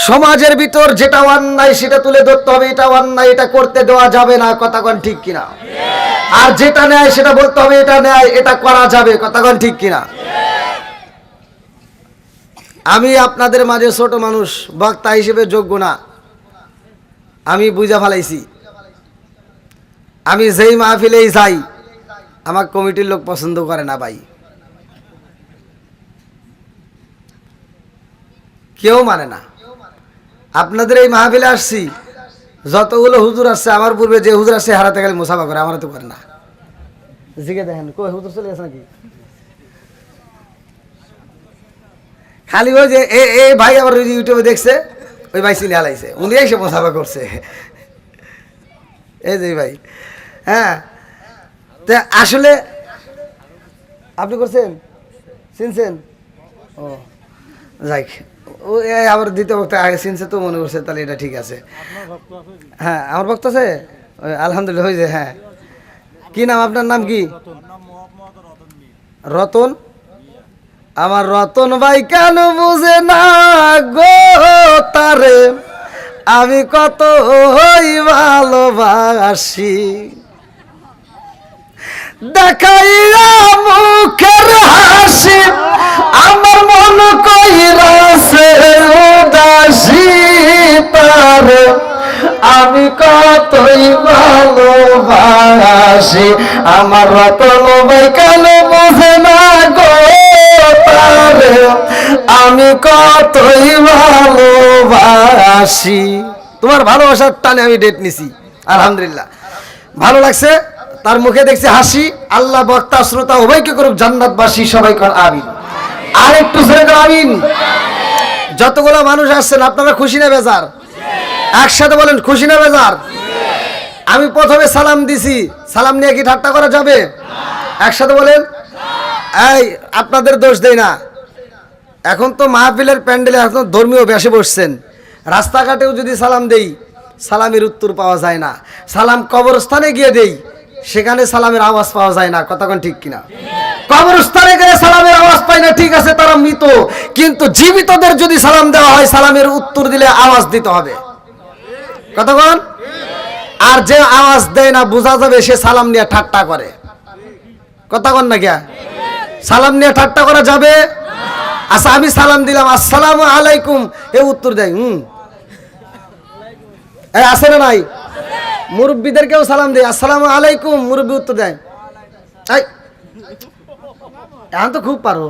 সমাজের ভিতর যেটা অন্যায় সেটা তুলে ধরতে হবে, এটা অন্যায়, এটা করতে দেওয়া যাবে না, কথা কোন ঠিক কিনা? আর যেটা ন্যায় সেটা বলতে হবে এটা ন্যায়, এটা করা যাবে, কথা কোন ঠিক কিনা? আমি আপনাদের মাঝে ছোট মানুষ, বক্তা হিসেবে যোগ্য না, আমি বুঝা ফেলাইছি। আমি যেই মাহফিলেই যাই আমার কমিটির লোক পছন্দ করে না ভাই, কেউ মানে না। আপনাদের এই মাহফিলে আসছি, যতগুলো হুজুর আসছে আমার পূর্বে যে হুজুর আসছে হারাতে গেলে মুসাফা করে, আমার তো করে না। জিগে দেখেন কই হুজুর চলে গেছে নাকি? খালি ওই যে এই ভাই আবার ইউটিউবে দেখছে, ওই ভাই চিনে হালাইছে, উনি এসে মুসাফা করছে, এই যে ভাই। হ্যাঁ, তো আসলে আপনি করছেন, চিনছেন? ও যাই, ও আবার দ্বিতীয় বক্তা আগে চিনছে তো মনে করছে, তাহলে এটা ঠিক আছে। হ্যাঁ আমার বক্তা আছে, আলহামদুলিল্লাহ হয়েছে। হ্যাঁ, কি নাম আপনার? নাম কি? রতন। আমার রতন ভাই কেন বুঝে না গো তারে আমি কত ভালোবাসি, দেখাইয়া মুখের হাসি আমার মন কইরাছে উদাসী, তারে আমি কতই ভালোবাসি। আমার রতন ভাই কেন বুঝে না গো তারে আমি কতই ভালোবাসি। তোমার ভালোবাসার টানে আমি ডেট নিছি, আলহামদুলিল্লাহ ভালো লাগছে। তার মুখে দেখছি হাসি। আল্লাহ বক্তা শ্রোতা উভয়কে করুক জান্নাতবাসী, সবাই কর আমিন। আর একটু ছেড়ে কর আমিন। যতগুলো মানুষ আসছেন আপনারা খুশি না বেজার? একসাথে বলেন খুশি না বেজার? আমি প্রথমে সালাম দিছি, সালাম নিয়ে কি ঠাট্টা করা যাবে? একসাথে বলেন। এই আপনাদের দোষ দেই না, এখন তো মাহফিলের প্যান্ডেলে এখন ধর্মীয় বেশে বসছেন, রাস্তাঘাটেও যদি সালাম দেই সালামের উত্তর পাওয়া যায় না, সালাম কবরস্থানে গিয়ে দেই সেখানে সালামের আওয়াজ পাওয়া যায় না, কতক্ষণ ঠিক কিনা? কবরস্থানে গেলে সালামের আওয়াজ পায় না, ঠিক আছে তারা মৃত, কিন্তু জীবিতদের যদি সালাম দেওয়া হয় সালামের উত্তর দিলে আওয়াজ দিতে হবে, কতক্ষণ? আর যে আওয়াজ দেয় না বোঝা যাবে সে সালাম নিয়ে ঠাট্টা করে, কতক্ষণ না গিয়া? সালাম নিয়ে ঠাট্টা করা যাবে? আচ্ছা আমি সালাম দিলাম আসসালামু আলাইকুম, এ উত্তর দেয় আছে না নাই? মুরব্বীদেরকেও সালাম দেয় আসসালামু আলাইকুম, মুরব্বী উত্তর দেয় এখন তো খুব পারো।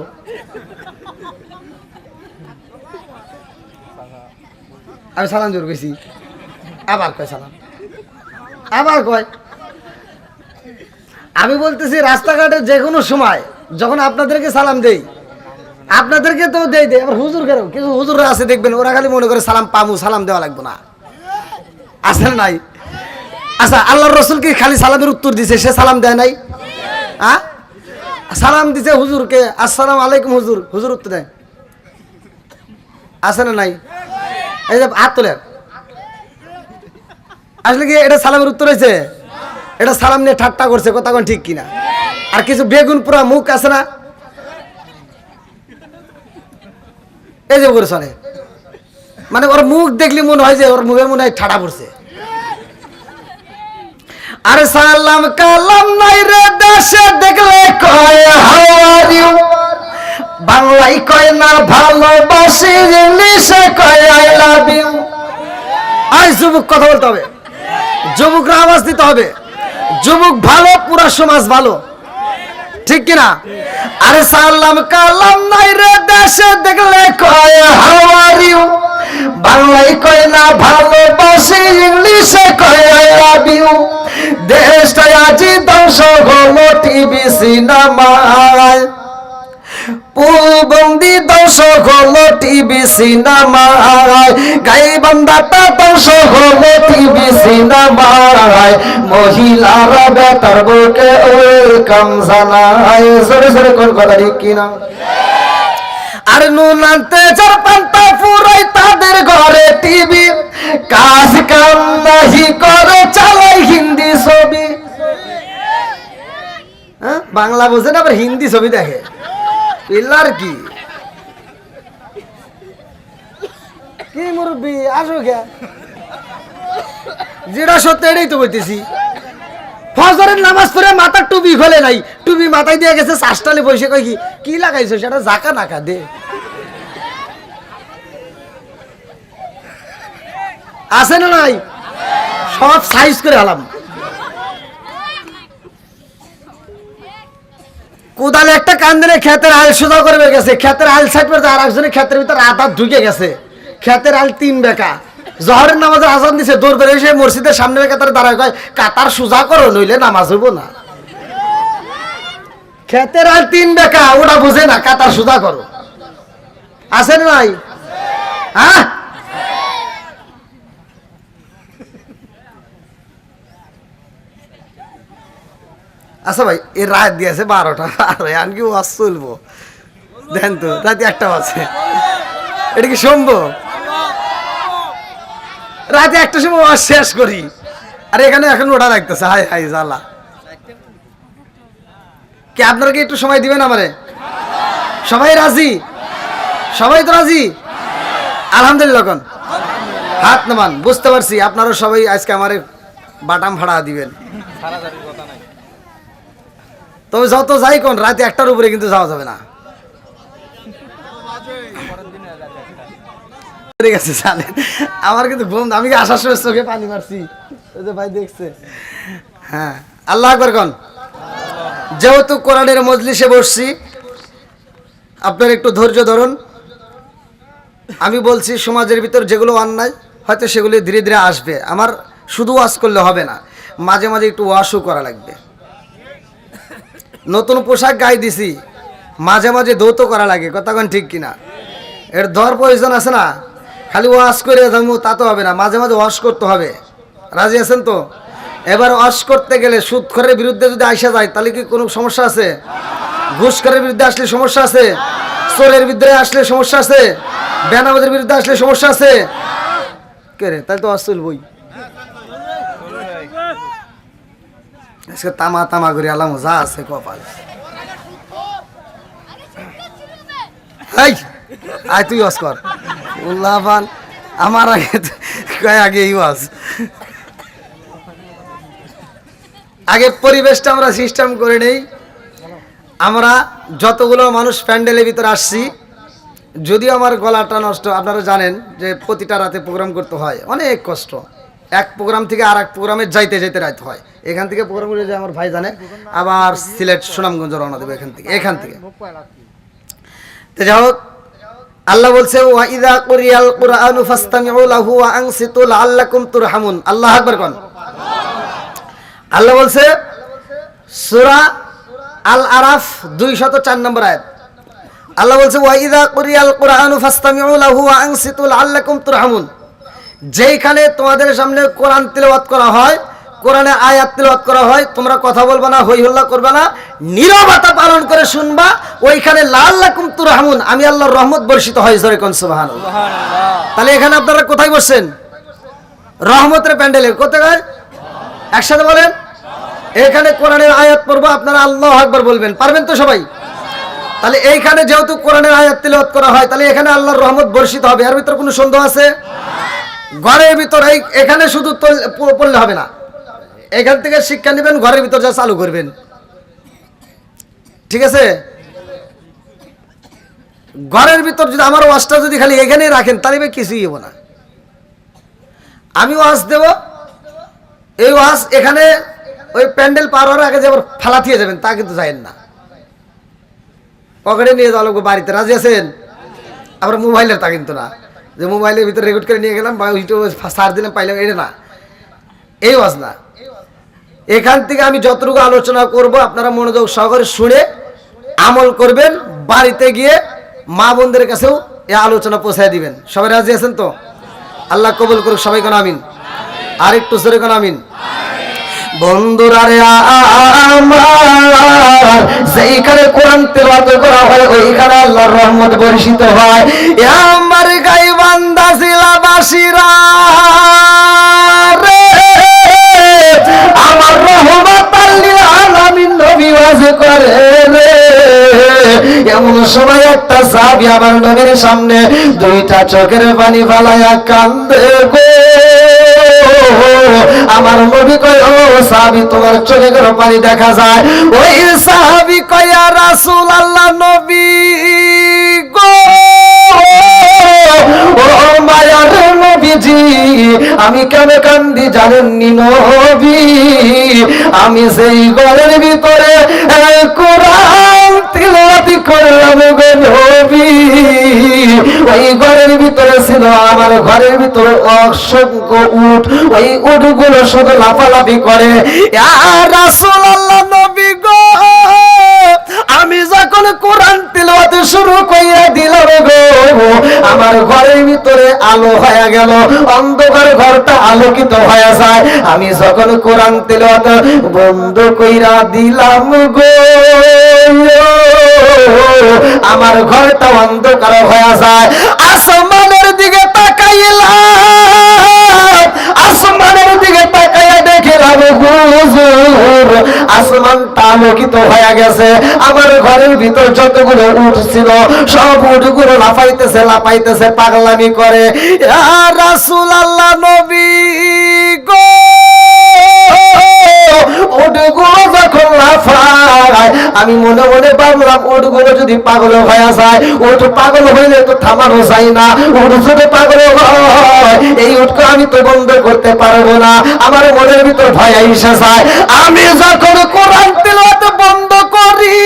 আমি সালাম জোর গেছি, আবার কয় সালাম, আবার কয়। আমি বলতেছি রাস্তাঘাটে যে কোনো সময় যখন আপনাদেরকে সালাম দেই, আপনাদেরকে তো দেই দেয়, আবার হুজুর কেন, কিছু হুজুররা আছে দেখবেন ওরা খালি মনে করে সালাম পামু, সালাম দেওয়া লাগবে না, আসলে নাই। আচ্ছা আল্লাহর রসুল কি খালি সালামের উত্তর দিছে, সে সালাম দেয় নাই? হ্যাঁ, সালাম দিছে হুজুরকে আসসালামু আলাইকুম, হুজুর, হুজুর উত্তর দেয়, আছে না নাই? এই যে হাত তোলেন, আসলে কি এটা সালামের উত্তর হয়েছে? এটা সালাম নিয়ে ঠাট্টা করছে, কথা কোন ঠিক কিনা? আর কিছু বেগুন পুরা মুখ আছে না, এই যে করে চলে, মানে ওর মুখ দেখলে মনে হয় যে ওর মুখের মনে হয় ঠাডা পড়ছে। আরে সালাম কালাম নাই রে দেশে দেখলে কয় হাউ আর ইউ, বাংলায় কয় না ভালোবাসি, ইংলিশে কয় আই লাভ ইউ। আই যুবক কথা বলতে হবে, যুবকরা আওয়াজ দিতে হবে, যুবক ভালো পুরা সমাজ ভালো, ঠিক কিনা? আরে সালাম কালাম নাই রে দেশে দেখলে কয় হাউ আর ইউ, বাংলায় কয় না ভালোবাসি, ইংলিশে কয় আই লাভ ইউ। দেশটা আজি ধ্বংস হলো টিভি সিনেমায়, পূর্ববঙ্গী ধ্বংস হলো টিভি সিনেমায়, গাইবান্ধাটা ধ্বংস হলো টিভি সিনেমায়, মহিলারা বেতার বুকে ওয়েলকাম জানায়, জোরে জোরে কোন কথা ঠিক কিনা? আর নুন আনতে যার পান্তা ফুরাই তাদের ঘরে টিভি, কাজ কাম নাহি করে চালাই হিন্দি ছবি। হ্যাঁ, বাংলা বোঝে না আবার হিন্দি ছবি দেখে, পিলার কি কি মুরব্বী আসো কে? যেটা সত্য এটাই তো বলতেছি। ফজরের নামাজ পড়ে মাথার টুপি খোলে নাই, টুপি মাথায় দিয়ে গেছে, শ্বাসটালে বসে কই কি কি লাগাইছো সেটা জাকা নাকা দে। আছে না নাই? সব সাইজ করে আলাম। কোদালে একটা কান দিলে ক্ষেতের আল সোজা করবে গেছে, ক্ষেতের আল সাইড করে আর একজনের ক্ষেতের ভিতরে আধা ঢুকে গেছে, ক্ষেতের আল 3 বেকা। জহরের নামাজে আজান দিছে, দৌড় বেড়ে এসে মসজিদের সামনে কাতারে দাঁড়ায় কয় কাতার সোজা করো নইলে নামাজ হইব না। ক্ষেতের আল 3 বেকা, ওটা বুঝে না কাতার সোজা করো। আছে না নাই? হ্যাঁ, আচ্ছা ভাই এর রাত দিয়েছে 12টা, আর আমি কি ওয়াজ চলবো? দেখেন তো রাতে 1টা বাজে, এটা কি সম্ভব? রাতে 1টার সময় ওয়াজ শেষ করি, আর এখানে এখন ওটা লাগতেছে। হাই হাই জ্বালা। কি আপনারা কি একটু সময় দিবেন আমারে? সবাই রাজি? সবাই তো রাজি? আলহামদুলিল্লাহ কোন হাত নামান। বুঝতে পারছি আপনারা সবাই আজকে আমারে বাটাম ভাড়া দিবেন। তবে যত যাই কোন রাতে 1টার উপরে কিন্তু যাওয়া যাবে না। আমার কিন্তু ঘুম, আমি কি আসার সময় চোখে পানি মারছি, ওই যে ভাই দেখছে। হ্যাঁ, আল্লাহ আকবার কোন। যেহেতু কোরআনের মজলিসে বসছি, আপনার একটু ধৈর্য ধরুন। আমি বলছি সমাজের ভিতর যেগুলো অন্যায় হয়তো সেগুলি ধীরে ধীরে আসবে। আমার শুধু ওয়াজ করলে হবে না, মাঝে মাঝে একটু ওয়াশও করা লাগবে। নতুন পোশাক গায়ে দিছি, মাঝে মাঝে ধৌত করা লাগে, কথা কোন ঠিক কিনা? এর ধর প্রয়োজন আছে না? খালি ওয়াশ করে যাবো তা তো হবে না, মাঝে মাঝে ওয়াশ করতে হবে। রাজি আছেন তো? এবার ওয়াশ করতে গেলে সুদখোরের বিরুদ্ধে যদি আইসা যায় তাহলে কি কোনো সমস্যা আছে? ঘুষখোরের বিরুদ্ধে আসলে সমস্যা আছে? চোরের বিরুদ্ধে আসলে সমস্যা আছে? বেনামাজের বিরুদ্ধে আসলে সমস্যা আছে? কে রে, তাই তো ওয়াশ চলবই। আজকে তামা তামা করে আলাম, যা আছে কপাল। আয় তুই ওয়াজ কর। উল্লাহান আমার আগে ওয়াজ, আগে পরিবেশটা আমরা সিস্টেম করে নেই। আমরা যতগুলো মানুষ প্যান্ডেলের ভিতরে আসছি, যদিও আমার গলাটা নষ্ট, আপনারা জানেন যে প্রতিটা রাতে প্রোগ্রাম করতে হয়, অনেক কষ্ট। এক প্রোগ্রাম থেকে আর এক প্রোগ্রামে যাইতে যাইতে রাত হয়। এখান থেকে প্রোগ্রাম করে যে আমার ভাই জানে, আবার সিলেট সুনামগঞ্জ রওনা দেবে এখান থেকে। তো যাই হোক, আল্লাহ বলছে ওয়া ইযা কুরিয়াল কুরআনু ফাসতামিউ লাহু ওয়া আনসিতু লাআল্লাকুম তুরহামুন। আল্লাহু আকবার কোন। আল্লাহ বলছে সূরা আল আরাফ 204 নম্বর আয়াত। আল্লাহ বলছে ওয়া ইযা কুরিয়াল কুরআনু ফাসতামিউ লাহু ওয়া আনসিতু লাআল্লাকুম তুরহামুন। যেইখানে তোমাদের সামনে কোরআন তিলাওয়াত করা হয়, কোরআনে আয়াত তিলাওয়াত করা হয়, তোমরা কথা বলবা না, হই হল্লা করবে না, নীরবতা পালন করে শুনবা। ওইখানে লাআল্লাকুম তুরহামুন, আমি আল্লাহর রহমত বর্ষিত হয়। জোরে কোন সুবহানাল্লাহ। তাহলে এখানে আপনারা কোথায় বসছেন? রহমতের প্যান্ডেলে। কোথায়? একসাথে বলেন। এখানে কোরআনের আয়াত পড়বো, আপনারা আল্লাহু আকবার বলবেন, পারবেন তো সবাই? তাহলে এইখানে যেহেতু কোরআনের আয়াত তিলাওয়াত করা হয়, তাহলে এখানে আল্লাহর রহমত বর্ষিত হবে। এর ভিতরে কোনো সন্দেহ আছে? ঘরের ভিতর এখানে শুধু পড়লে হবে না, এখান থেকে শিক্ষা নেবেন, ঘরের ভিতর যা চালু করবেন। ঠিক আছে? ঘরের ভিতর যদি আমার ওয়াজটা যদি খালি এখানেই রাখেন তাহলে কিছুই হবো না। আমি ওয়াজ দেব, এই ওয়াজ এখানে ওই প্যান্ডেল পার হওয়ার আগে যে আবার ফালা দিয়ে যাবেন তা কিন্তু যাবেন না, পকেটে নিয়ে যাওয়া লোক বাড়িতে। রাজি আছেন? আবার মোবাইলের তা কিন্তু না, যে মোবাইলের ভিতরে রেকর্ড করে নিয়ে গেলাম বা ইউটিউবে সার্চ দিলাম পাইলাম, এটা না, এই ওয়াজ না। এখান থেকে আমি যতটুকু আলোচনা করব আপনারা মনোযোগ সহকারে শুনে আমল করবেন, বাড়িতে গিয়ে মা বোনদের কাছেও এই আলোচনা পৌঁছায় দিবেন। সবাই রাজি আছেন তো? আল্লাহ কবুল করুক সবাই, কোন আমিন। আর একটু জোরে কোন আমিন। বন্ধুরা রে আমার, যেইখানে কোরআন তেলাওয়াত করা হয় ওইখানে আল্লাহর রহমত বর্ষিত হয়। আমার গাইবান্ধা জেলাবাসীরা রে, আমার রহমত আল্লিল আলামিন নবী ওয়াজ করে রে, এমন সময় একটা সাহাবী আমার নবীর সামনে দুইটা চোখের পানি ফালাইয়া কান্দে গো। আমার নবী কয়, ও সাহাবী তোমার চোখে করে পানি দেখা যায়? ওই সাহাবী কয়, ইয়া রাসূলুল্লাহ নবী গো, ও মায়ার নবীজি, আমি কেন কান্দি জানেননি নবী? আমি সেই ঘরের ভিতরে কোরআন তিলাওয়াত করলাম গো নবী। ওই ঘরের ভিতরে ছিল, আমার ঘরের ভিতরে অসংখ্য উট, ওই উটগুলো শুধু লাফালাফি করে। ইয়া রাসূলুল্লাহ নবী গো, আমি যখন কোরআন তিলাওয়াত শুরু কইরা দিলাম গো, আমার ঘরের ভিতরে আলো হয়ে গেল, অন্ধকার ঘরটা আলোকিত হয়ে যায়। আমি যখন কোরআন তিলাওয়াত বন্ধ কইরা দিলাম গো, আমার ঘরটা অন্ধকার হয়ে যায়। আসমানের দিকে তাকাইলাম, আসমানের দিকে তাকাইয়া দেখিলাম হুজুর আসমানটা আলোকিত হয়ে গেছে। আমার ঘরের ভিতর যতগুলো উট ছিল সব উটগুলো লাফাইতেছে লাফাইতেছে, পাগলামি করে। ইয়া রাসূলুল্লাহ নবী গো, উটগুলো যখন লাফায় আমি মনে মনে ভাবলাম, উটগুলো যদি পাগল হয়ে যায়, উট পাগল হইলে তো থামানো যায় না, উট যদি পাগল হয় এই উটকে আমি তো বন্ধ করতে পারবো না। আমার মনের ভিতর ভয় এসে যায়। আমি যখন কোরআন তিলাওয়াত বন্ধ করি,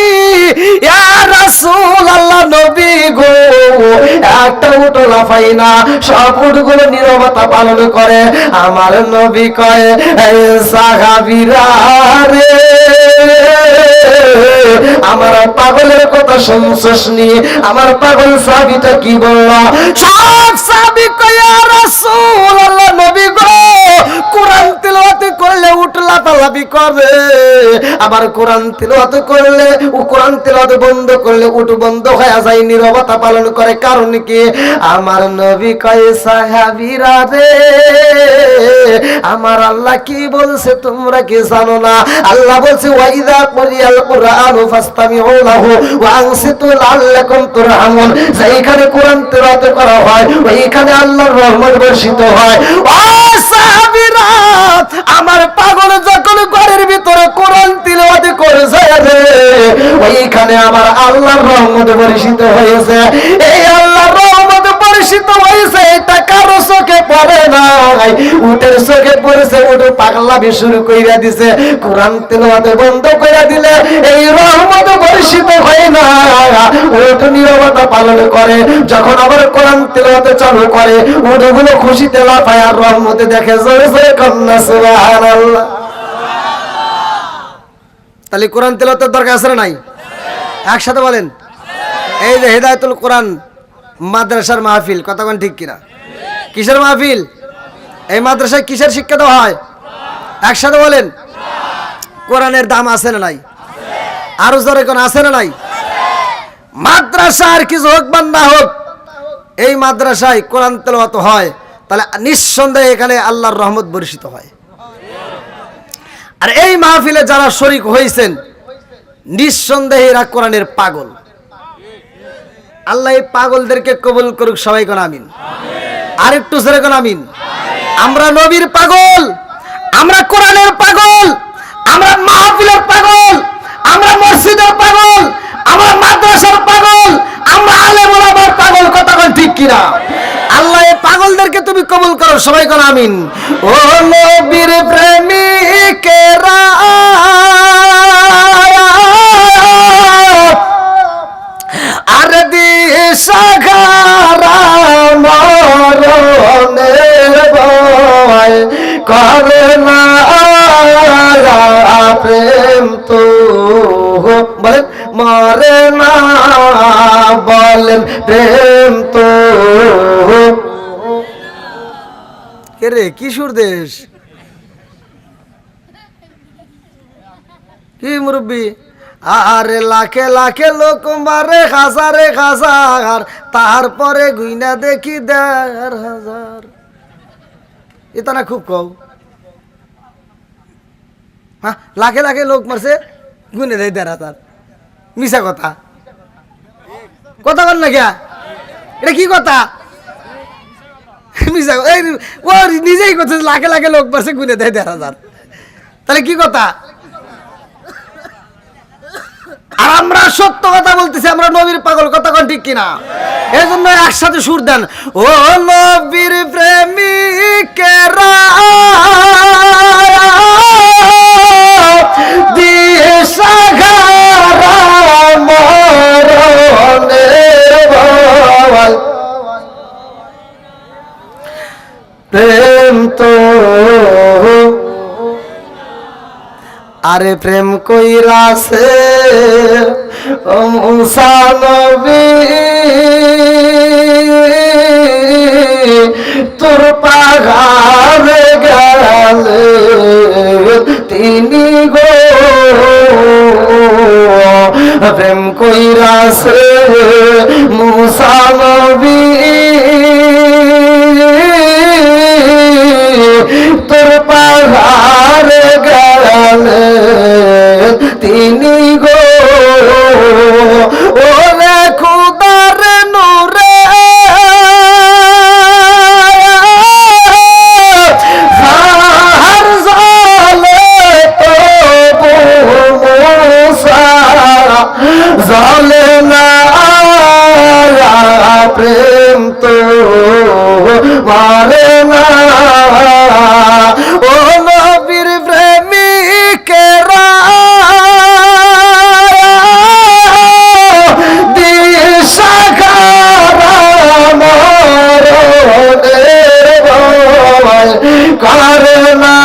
ইয়া রাসূলুল্লাহ নবী গো, একটা উট লাফাই না, সব উটগুলো নীরবতা পালন করে। আমার নবী কয়, সাহাবীরা রে, আমার পাগলের কথা শুনছসনি? আমার পাগল সাহাবীটা কি বলল? সব সাহাবী কয়, ইয়া রাসূলুল্লাহ নবী গো, কোরআন তিলাওয়াত করলে উট লাফালাফি করে, আবার কোরআন তিলাওয়াত করলে ও কোরআন তিলাওয়াত বন্ধ করলে উট বন্ধ হয়ে যায়, নীরবতা পালন করে। কারণ কি? আমার নবী কয়, সাহাবীরা রে, আমার আল্লাহ কি বলছে তোমরা কি জানো না? আল্লাহ বলছে, ওয়াইদা কুরিয়াল কুরআনু ফাসতামিউ লাহু ওয়া আনসিতু লাআল্লাকুম তুরহামুন। যেখানে কোরআন তিলাওয়াত করা হয় ওইখানে আল্লাহর রহমত বর্ষিত হয়। ও সাহাবীরা, আমার পাগল যখন ঘরের ভিতরে কোরআন তিলাওয়াত করেছে রে, ওইখানে আমার আল্লাহর রহমত বর্ষিত হয়েছে। এই আল্লাহর রহমত বর্ষিত হয়েছে, এটা কারো চোখে পড়ে নাই, উটের চোখে পড়েছে। উট পাগলামি শুরু কইরা দিছে। কোরআন তিলাওয়াত বন্ধ কইরা দিলে এই রহমত বর্ষিত হয় না, উট নীরবতা পালন করে। যখন আবার কোরআন তিলাওয়াত চালু করে, উটগুলো খুশিতে লাফায় আর রহমতে দেখে। জোরে জোরে কন্যা সুবহানাল্লাহ। তাহলে কোরআন তিলাওয়াতের দরকার আছে না নাই? একসাথে বলেন। এই যে হেদায়েতুল কোরআন মাদ্রাসার মাহফিল, কথা কোন ঠিক কিনা? কিসের মাহফিল? এই মাদ্রাসায় কিসের শিক্ষা দেওয়া হয়? একসাথে বলেন। কোরআনের দাম আছে না নাই? আরো জোরে কোন আছে না নাই? মাদ্রাসার কিছু হোক বা না হোক, এই মাদ্রাসায় কোরআন তেলাওয়াত হয়, তাহলে নিঃসন্দেহে এখানে আল্লাহর রহমত বর্ষিত হয়। আর এই মাহফিলে যারা শরীক হয়েছেন, নিঃসন্দেহে এরা কোরআনের পাগল। আল্লাহ এই পাগলদেরকে কবুল করুক, সবাই কোন আমিন। আর একটু জোরে কোন আমিন। আমরা নবীর পাগল, আমরা কোরআনের পাগল, আমরা মাহফিলের পাগল, আমরা মসজিদের পাগল, আমরা মাদ্রাসার পাগল, আমরা আলেম ওলামার পাগল। কথা বল ঠিক কিনা? আল্লাহ এই পাগলদেরকে তুমি কবুল করো, সবাই কোন আমিন। ও নবীর প্রেমিকেরা, আর দিশাহারা মরণের ভয় করে না প্রেম তো বলেন, মরে না বলেন প্রেম তো। কে রে, কিশোর দেশ কি মুরব্বী? আরে লাখে লাখে লোক মারে, হাজারে হাজার, তারপরে গুইনা দেখি ১,৫০০। এটা না খুব কম? হ্যাঁ, লাখে লাখে লোক মারছে, গুনে দেয় ১,৫০০। মিশা কথা। কথা বল না কে, এটা কি কথা? ও নিজেই করছে লাখে লাখে লোক পাশে গুনে দেয় ১,৫০০। তাহলে কি কথা? আর আমরা সত্য কথা বলতেছি, আমরা নবীর পাগল, কথা কোন ঠিক কিনা? এই জন্য একসাথে সুর দেন, ও নবীর প্রেমিকেরা দিয়ে সাগরা মরণে বল, প্রেম তো আরে প্রেম কইরাছে ও মুসা নবী, তোর পাগালে গেলে তিনি গো, প্রেম কইরাছে মুসা নবী, তোর পাগালে গেলে তিনি গো, ওরে খুদার নূরে হার জালে তো মুসা জালে না, প্রেম তো মারে না, ও নবীর প্রেমিকেরা দিশাখারা মরণে করে না,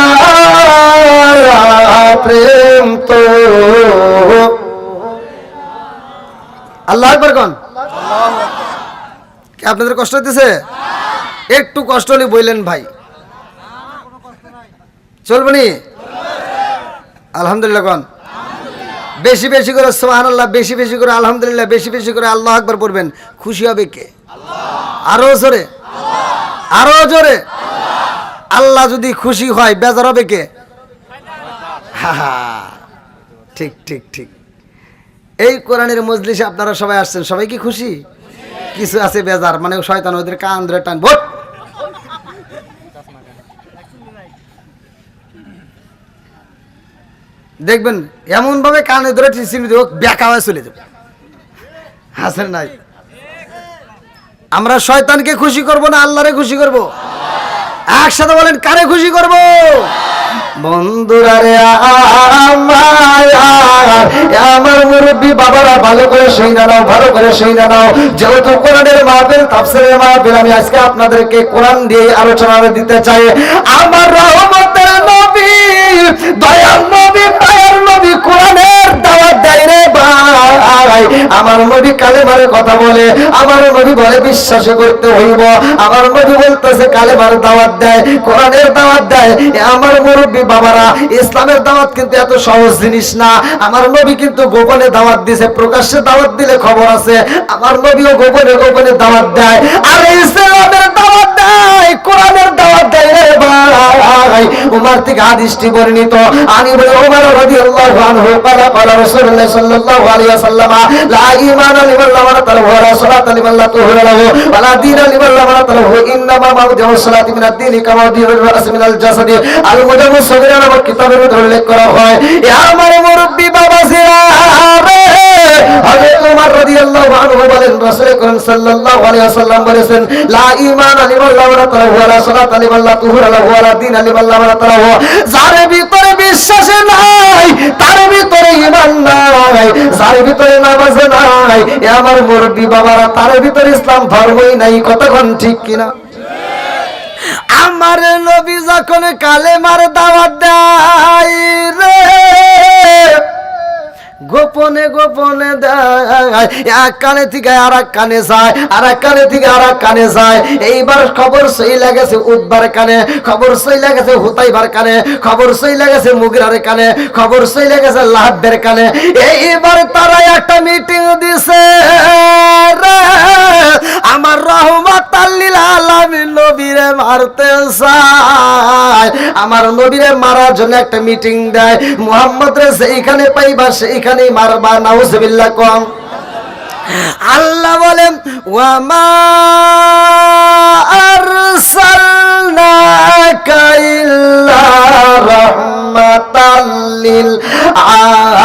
প্রেম তো। আল্লাহু আকবার কোন? কি আপনাদের কষ্ট হইতেছে? একটু কষ্ট হলে বললেন ভাই, চলবে নি? আলহামদুলিল্লাহ কোন? বেশি বেশি করে সুবহানাল্লাহ, বেশি বেশি করে আলহামদুলিল্লাহ, বেশি বেশি করে আল্লাহু আকবার পড়বেন। খুশি হবে কে? আরো জোরে, আরো জোরে। আল্লাহ যদি খুশি হয় বেজার হবে কে? ঠিক ঠিক ঠিক। এই কোরআনের মজলিসে আপনারা সবাই আসছেন, সবাই কি খুশি? কিছু আছে বেজার, মানে শয়তান ওদের কান ধরে টান ভোট। দেখবেন এমন ভাবে কানে ধরে চিনি দেব, ব্যাকা হয়ে চলে যাবে। হাসেন নাই? আমরা শয়তানকে খুশি করব না আল্লাহরে খুশি করব? একসাথে বলেন, কারে খুশি করব? বন্ধুরা রে আমার মুরব্বী বাবারা, ভালো করে সেই নাও, ভালো করে সেই নাও। যেহেতু কোরআনের মাহফিল, তাফসীরের মাহফিল, আমি আজকে আপনাদেরকে কোরআন দিয়ে আলোচনা দিতে চাই। আমার রহমতের নবী, দয়াল নবী, মায়ের নবী কোরআনের দাওয়াত দেয় রে ভাই। আমার নবী কালেমার কথা বলে, আমার নবী বলে বিশ্বাস করতে হইব। আমার নবী বলতেছে কালেমার দাওয়াত দেয়, কোরআনের দাওয়াত দেয়। আমার মুরব্বী বাবারা, ইসলামের দাওয়াত কিন্তু এত সহজ জিনিস না। আমার নবী কিন্তু গোপনে দাওয়াত দিয়েছে, প্রকাশ্যে দাওয়াত দিলে খবর আছে। আমার নবীও গোপনে গোপনে দাওয়াত দেয়। আর ইসলামের দাওয়াত দেয়, কোরআনের দাওয়াত দেয় রে ভাই। উমর থেকে হাদিসটি বর্ণিত, আমি বলি উমর রাদিয়াল্লাহু আনহু قال قال رسول الله صلى الله عليه وسلم لا ايمان لمن لا مرة له ولا صلاة لمن لا طهر له ولا دين لمن لا مرة له انما موضع الصلاة من الدين كما موضع الرأس من الجسد। المجمع الصغير নামক কিতাবের মধ্যে উল্লেখ করা হয়। আমার মুরব্বি বাবা জিয়ারে হযরত উমর রাদিয়াল্লাহু আনহু বলেন, রাসূল করিম সাল্লাল্লাহু আলাইহি ওয়াসাল্লাম বলেছেন, লা ঈমান লিমান লা মারাত লাহু ওয়া লা সালাত লিমান লা তুহুর লাহু ওয়া লা দীন লিমান লা মারাত লাহু। যার ভিতরে বিশ্বাস নাই, তার ভিতরে ঈমান নাই, যার ভিতরে নামাজ নাই, এ আমার মুরব্বি বাবারা, তার ভিতরে ইসলাম ধর্মই নাই। কতক্ষণ ঠিক কিনা? আমার নবী যখন কালেমার দাওয়াত দেয় রে, গোপনে গোপনে দেয়, এক কানে থেকে আর এক কানে যায়, আর এক কানে থেকে আর এক কানে যায়। এইবার খবর সই লাগেছে উদ্বার কানে, খবর সই লাগেছে হুতাইবার কানে, খবর সই লাগেছে মুগিরার কানে, খবর সই লাগেছে লাহাবের কানে। এইবার তারা একটা মিটিং দিছে রে, আমার রহমাতাল লিল আলামিন নবীরে মারতে চায়। আমার নবীরে মারার জন্য একটা মিটিং দেয়। মুহাম্মদ রে সেইখানে পাইবা সেইখানে মারবা, নাউজুবিল্লাহ কম। আল্লাহ বলেন ওয়ামা আরসালনাকা ইল্লা রাহমাতাল লিল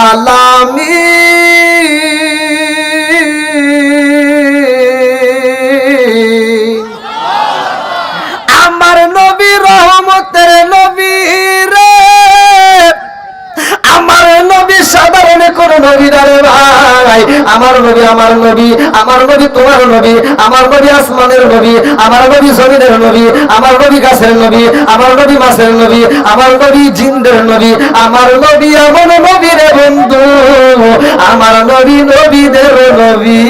আলামিন। আমার নবী রহমতের নবী রে, আমার নবী সাধারণ কোন নবী রে ভাই। আমার নবী আমার নবী, আমার নবী তোমার নবী, আমার নবী আসমানের নবী, আমার নবী জমিনের নবী, আমার নবী গাছের নবী, আমার নবী মাছের নবী, আমার নবী জিনদের নবী, আমার নবী এমন নবী রে বন্ধু, আমার নবী নবীদের নবী।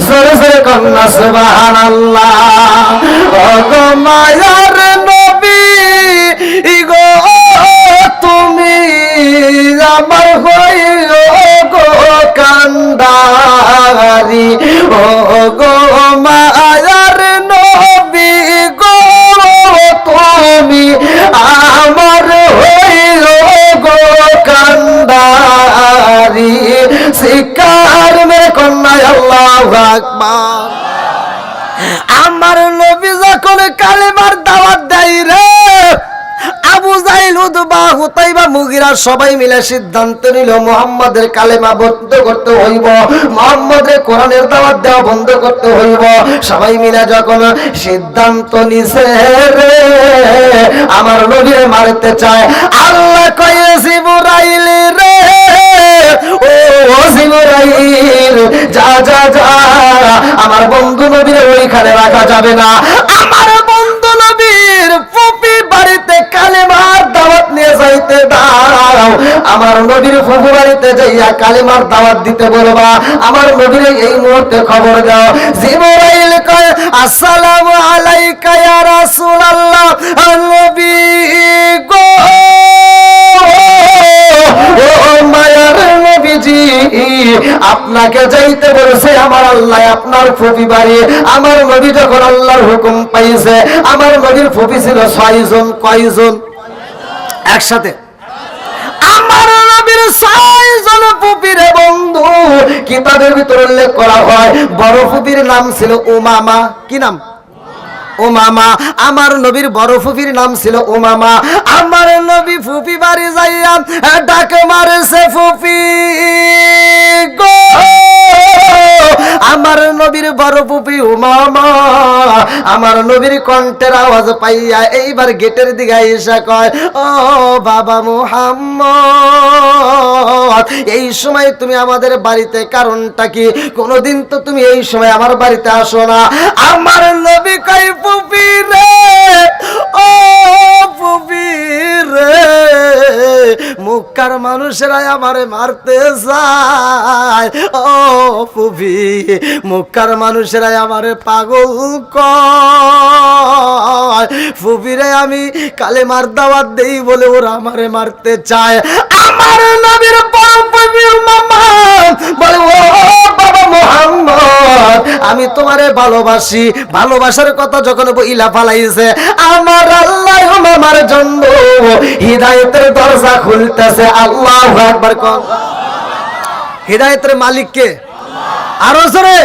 জোরে জোরে কন্যা সুবহানাল্লাহ। ও গো মায়ার নবী গো তুমি আমার হইও গো কান্দারি, ও গো মায়ার নবী গো তুমি আমার হইও গো কান্দারি। শিকার মেরে কন্যায় আল্লাহু আকবার। আমার নবী যখন কালেমার দাওয়াত দেয় রে, আবু জাহেল, উতবা, হুতাইবা, মুগিরা সবাই মিলে সিদ্ধান্ত নিল মুহাম্মাদের কালেমা বন্ধ করতে হইব, মুহাম্মাদের কোরআনের দাওয়াত দেওয়া বন্ধ করতে হইব। সবাই মিলে যখন সিদ্ধান্ত নিছে রে, আমার নবীরে মারতে চায়। আল্লাহ কয়ে জিবরাইল রে, ও জিবরাইল যা যা যা, আমার বন্ধু নবীর ওইখানে রাখা যাবে না। আমার বন্ধু নবীর ফুফি বাড়িতে কালেমার দাওয়াত নিয়ে যাইতে দাও। আমার নবীর ফুফু বাড়িতে যাইয়া কালেমার দাওয়াত দিতে বলবা। আমার নবীর এই মুহূর্তে খবর দাও। জিবরাইল কয় আসসালামু আলাইকা ইয়া রাসূলুল্লাহ। নবী গো, ও মায়ার নবীজি, আপনাকে যাইতে বলেছে আমার আল্লাহ আপনার ফুফি বাড়ি। আমার নবী যখন আল্লাহর হুকুম পাইছে, আমার নবীর ফুফি ছিল 6 জন। কয়জন একসাথে? আমার নবীর 6 জন ফুফির বন্ধু কিতাবের ভিতরে উল্লেখ করা হয়। বড় ফুফির নাম ছিল উমামা। কি নাম? উমামা। আমার নবীর বড় ফুফির নাম ছিল উমামা। আমার নবী ফুফি বাড়ি যাইয়া ডাক মারছে ফুফি গো। আমার নবীর বড় ফুফি উমামা আমার নবীর কণ্ঠের আওয়াজ পাইয়া এইবার গেটের দিকে এসে কয়, ও বাবা মুহাম্মদ, এই সময় তুমি আমাদের বাড়িতে কারণটা কি? কোনদিন তো তুমি এই সময় আমার বাড়িতে আসো না। আমার নবী কয়, ফুফি রে, ও ফুফি রে, মক্কার মানুষেরা আমারে মারতে যায়। ও ফুফি, মক্কার মানুষেরা আমারে পাগল কয়। ফুফিরে আমি কালেমার দাওয়াত দেই বলে ওরা আমারে মারতে চায়। আমার নবীর বড় ফুফি মামা বলে, ও বাবা মুহাম্মদ, আমি তোমারে ভালোবাসি। ভালোবাসার কথা যখন বইলা ফালাইছে, আমার আল্লাহ মামার জন্য হিদায়াতের দরজা খুলতেছে। আল্লাহু আকবার। কোন হিদায়াতের মালিক কে? আরো জোরে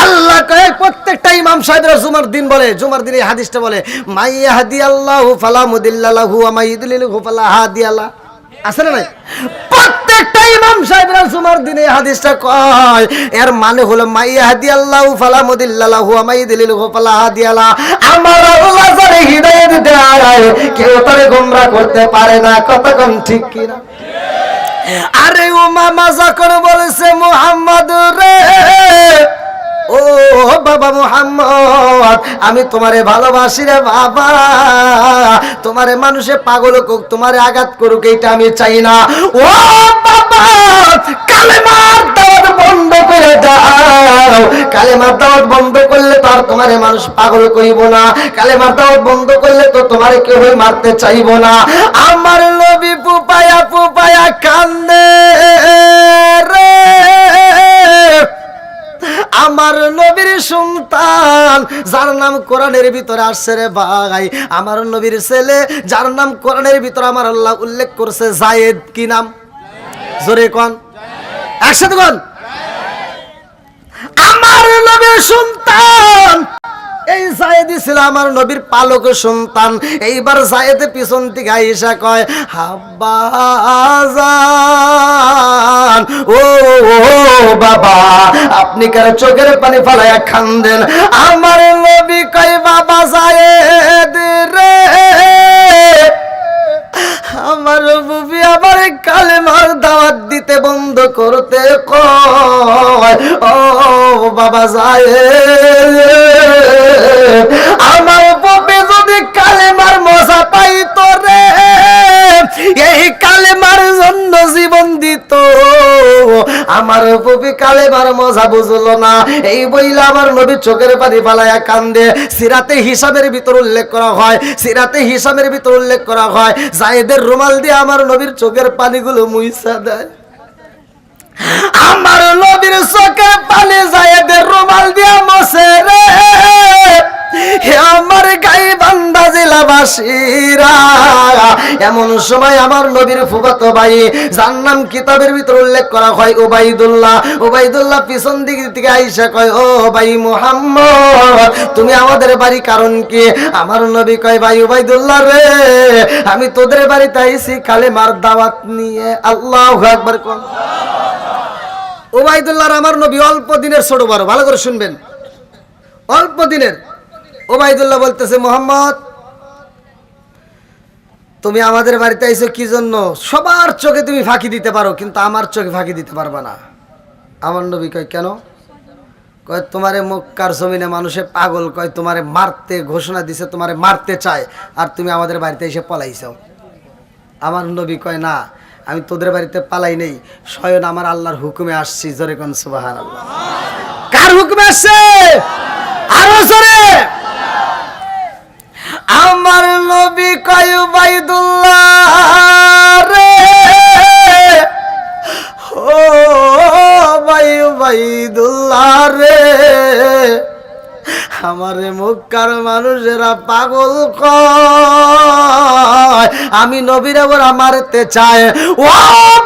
আল্লাহ কয়। প্রত্যেকটা ইমাম সাহেবরা জুমার দিন বলে, জুমার দিনে হাদিসটা বলে, মাইয়াহদি আল্লাহু ফালা মুদিল্লা লাহু ওয়া মাইয়ুদলিলহু ফালা হাদিয়া লা। আছে না নাই? প্রত্যেকটা ইমাম সাহেবরা জুমার দিনে হাদিসটা কয়। এর মানে হলো মাইয়াহদি আল্লাহু ফালা মুদিল্লা লাহু ওয়া মাইয়ুদলিলহু ফালা হাদিয়া লা। আমার আল্লাহ যারে হিদায়াত দেয় কেউ তারে গোমরা করতে পারে না। কতক্ষণ ঠিক কি না? আরে উমামা যখন বলেছে, মুহাম্মদ রে, ও বাবা মুহাম্মদ, আমি তোমারে ভালোবাসি রে বাবা। তোমারে মানুষে পাগল হোক, তোমারে আঘাত করুক, এইটা আমি চাই না। ও বাবা, কালেমার দাওয়াত বন্ধ করে দাও। কালেমার দাওয়াত বন্ধ করলে তো আর তোমারে মানুষ পাগল করিব না। কালেমার দাওয়াত বন্ধ করলে তো তোমারে কেউ মারতে চাইব না। আমার নবী ফুপায়া ফুপায়া কান্দে রে। আমার নবীর সন্তান যার নাম কোরআনের ভিতরে আসছে রে ভাই, আমার নবীর ছেলে যার নাম কোরআনের ভিতরে আমার আল্লাহ উল্লেখ করছে, যায়েদ। কি নাম? জোরে কোন, একসাথে কোন। আমার নবীর সন্তান এই যায়েদই ছিল আমার নবীর পালক সন্তান। এইবার যায়েদ পিছন থেকে আয়েশা কয়, আব্বা জান, ও বাবা, আপনি কেন চোখের পানি ফালাইয়া কান্দেন? আমার নবী কয়, বাবা যায়েদ রে, আমার বুবি আমার কালেমার দাওয়াত দিতে বন্ধ করতে কয়। ও বাবা যায়েদ, আমার বুবি যদি কালেমার মজা পাইতো রে, এই কালেমার জন্য জীবন দিত। আমার বুবি কালেমার মজা বুঝলো না, এই বইলা আমার নবী চোখের পানি ফালাইয়া কান্দে। সিরাতে হিসাবের ভিতর উল্লেখ করা হয়, সিরাতে হিসাবের ভিতর উল্লেখ করা হয়, যায়েদের রুমাল দিয়ে আমার নবীর চোখের পানিগুলো মুইসা দেয়। আমার নবীর চোখের পানি যায়েদের রুমাল দিয়া মুছে রে। হে আমার গায়ে বান্দা জেলাবাসীরা, এমন সময় আমার নবীর ফুফাতো ভাই, যার নাম কিতাবের ভিতর উল্লেখ করা হয় উবাইদুল্লাহ, উবাইদুল্লাহ পিছন দিক থেকে আইসা কয়, ও ভাই মুহাম্মদ, তুমি আমাদের বাড়ি কারণ কি? আমার নবী কয়, ভাই উবাইদুল্লাহ রে, আমি তোদের বাড়িতে আইছি কালেমার দাওয়াত নিয়ে। আল্লাহু আকবার। কোন উবাইদুল্লাহর আমার নবী অল্প দিনের ছোট বড়, ভালো করে শুনবেন, অল্প দিনের। উবাইদুল্লাহ বলতেছে, মুহাম্মদ, তুমি আমাদের বাড়িতে আইছো কি জন্য? সবার চোখে তুমি ফাঁকি দিতে পারো, কিন্তু আমার চোখে ফাঁকি দিতে পারবা না। আমার নবী কয়, কেন? কয়, তোমারে মক্কার জমিনে মানুষে পাগল কয়, তোমারে মারতে ঘোষণা দিছে, তোমারে মারতে চায়, আর তুমি আমাদের বাড়িতে এসে পলাইছো। আমার নবী কয়, না, আমি তোদের বাড়িতে পালাই নেই, স্বয়ং আমার আল্লাহর হুকুমে আসছি। জোরে কোন সুবহানাল্লাহ। কার হুকুমে আসছে? আরো জোরে। আমার নবী কয়, উবাইদুল্লাহ রে, ও ভাই উবাইদুল্লাহ রে, আমারে মক্কার মানুষেরা পাগল কয়, আমি নবীর ওরা মারতে চায়। ও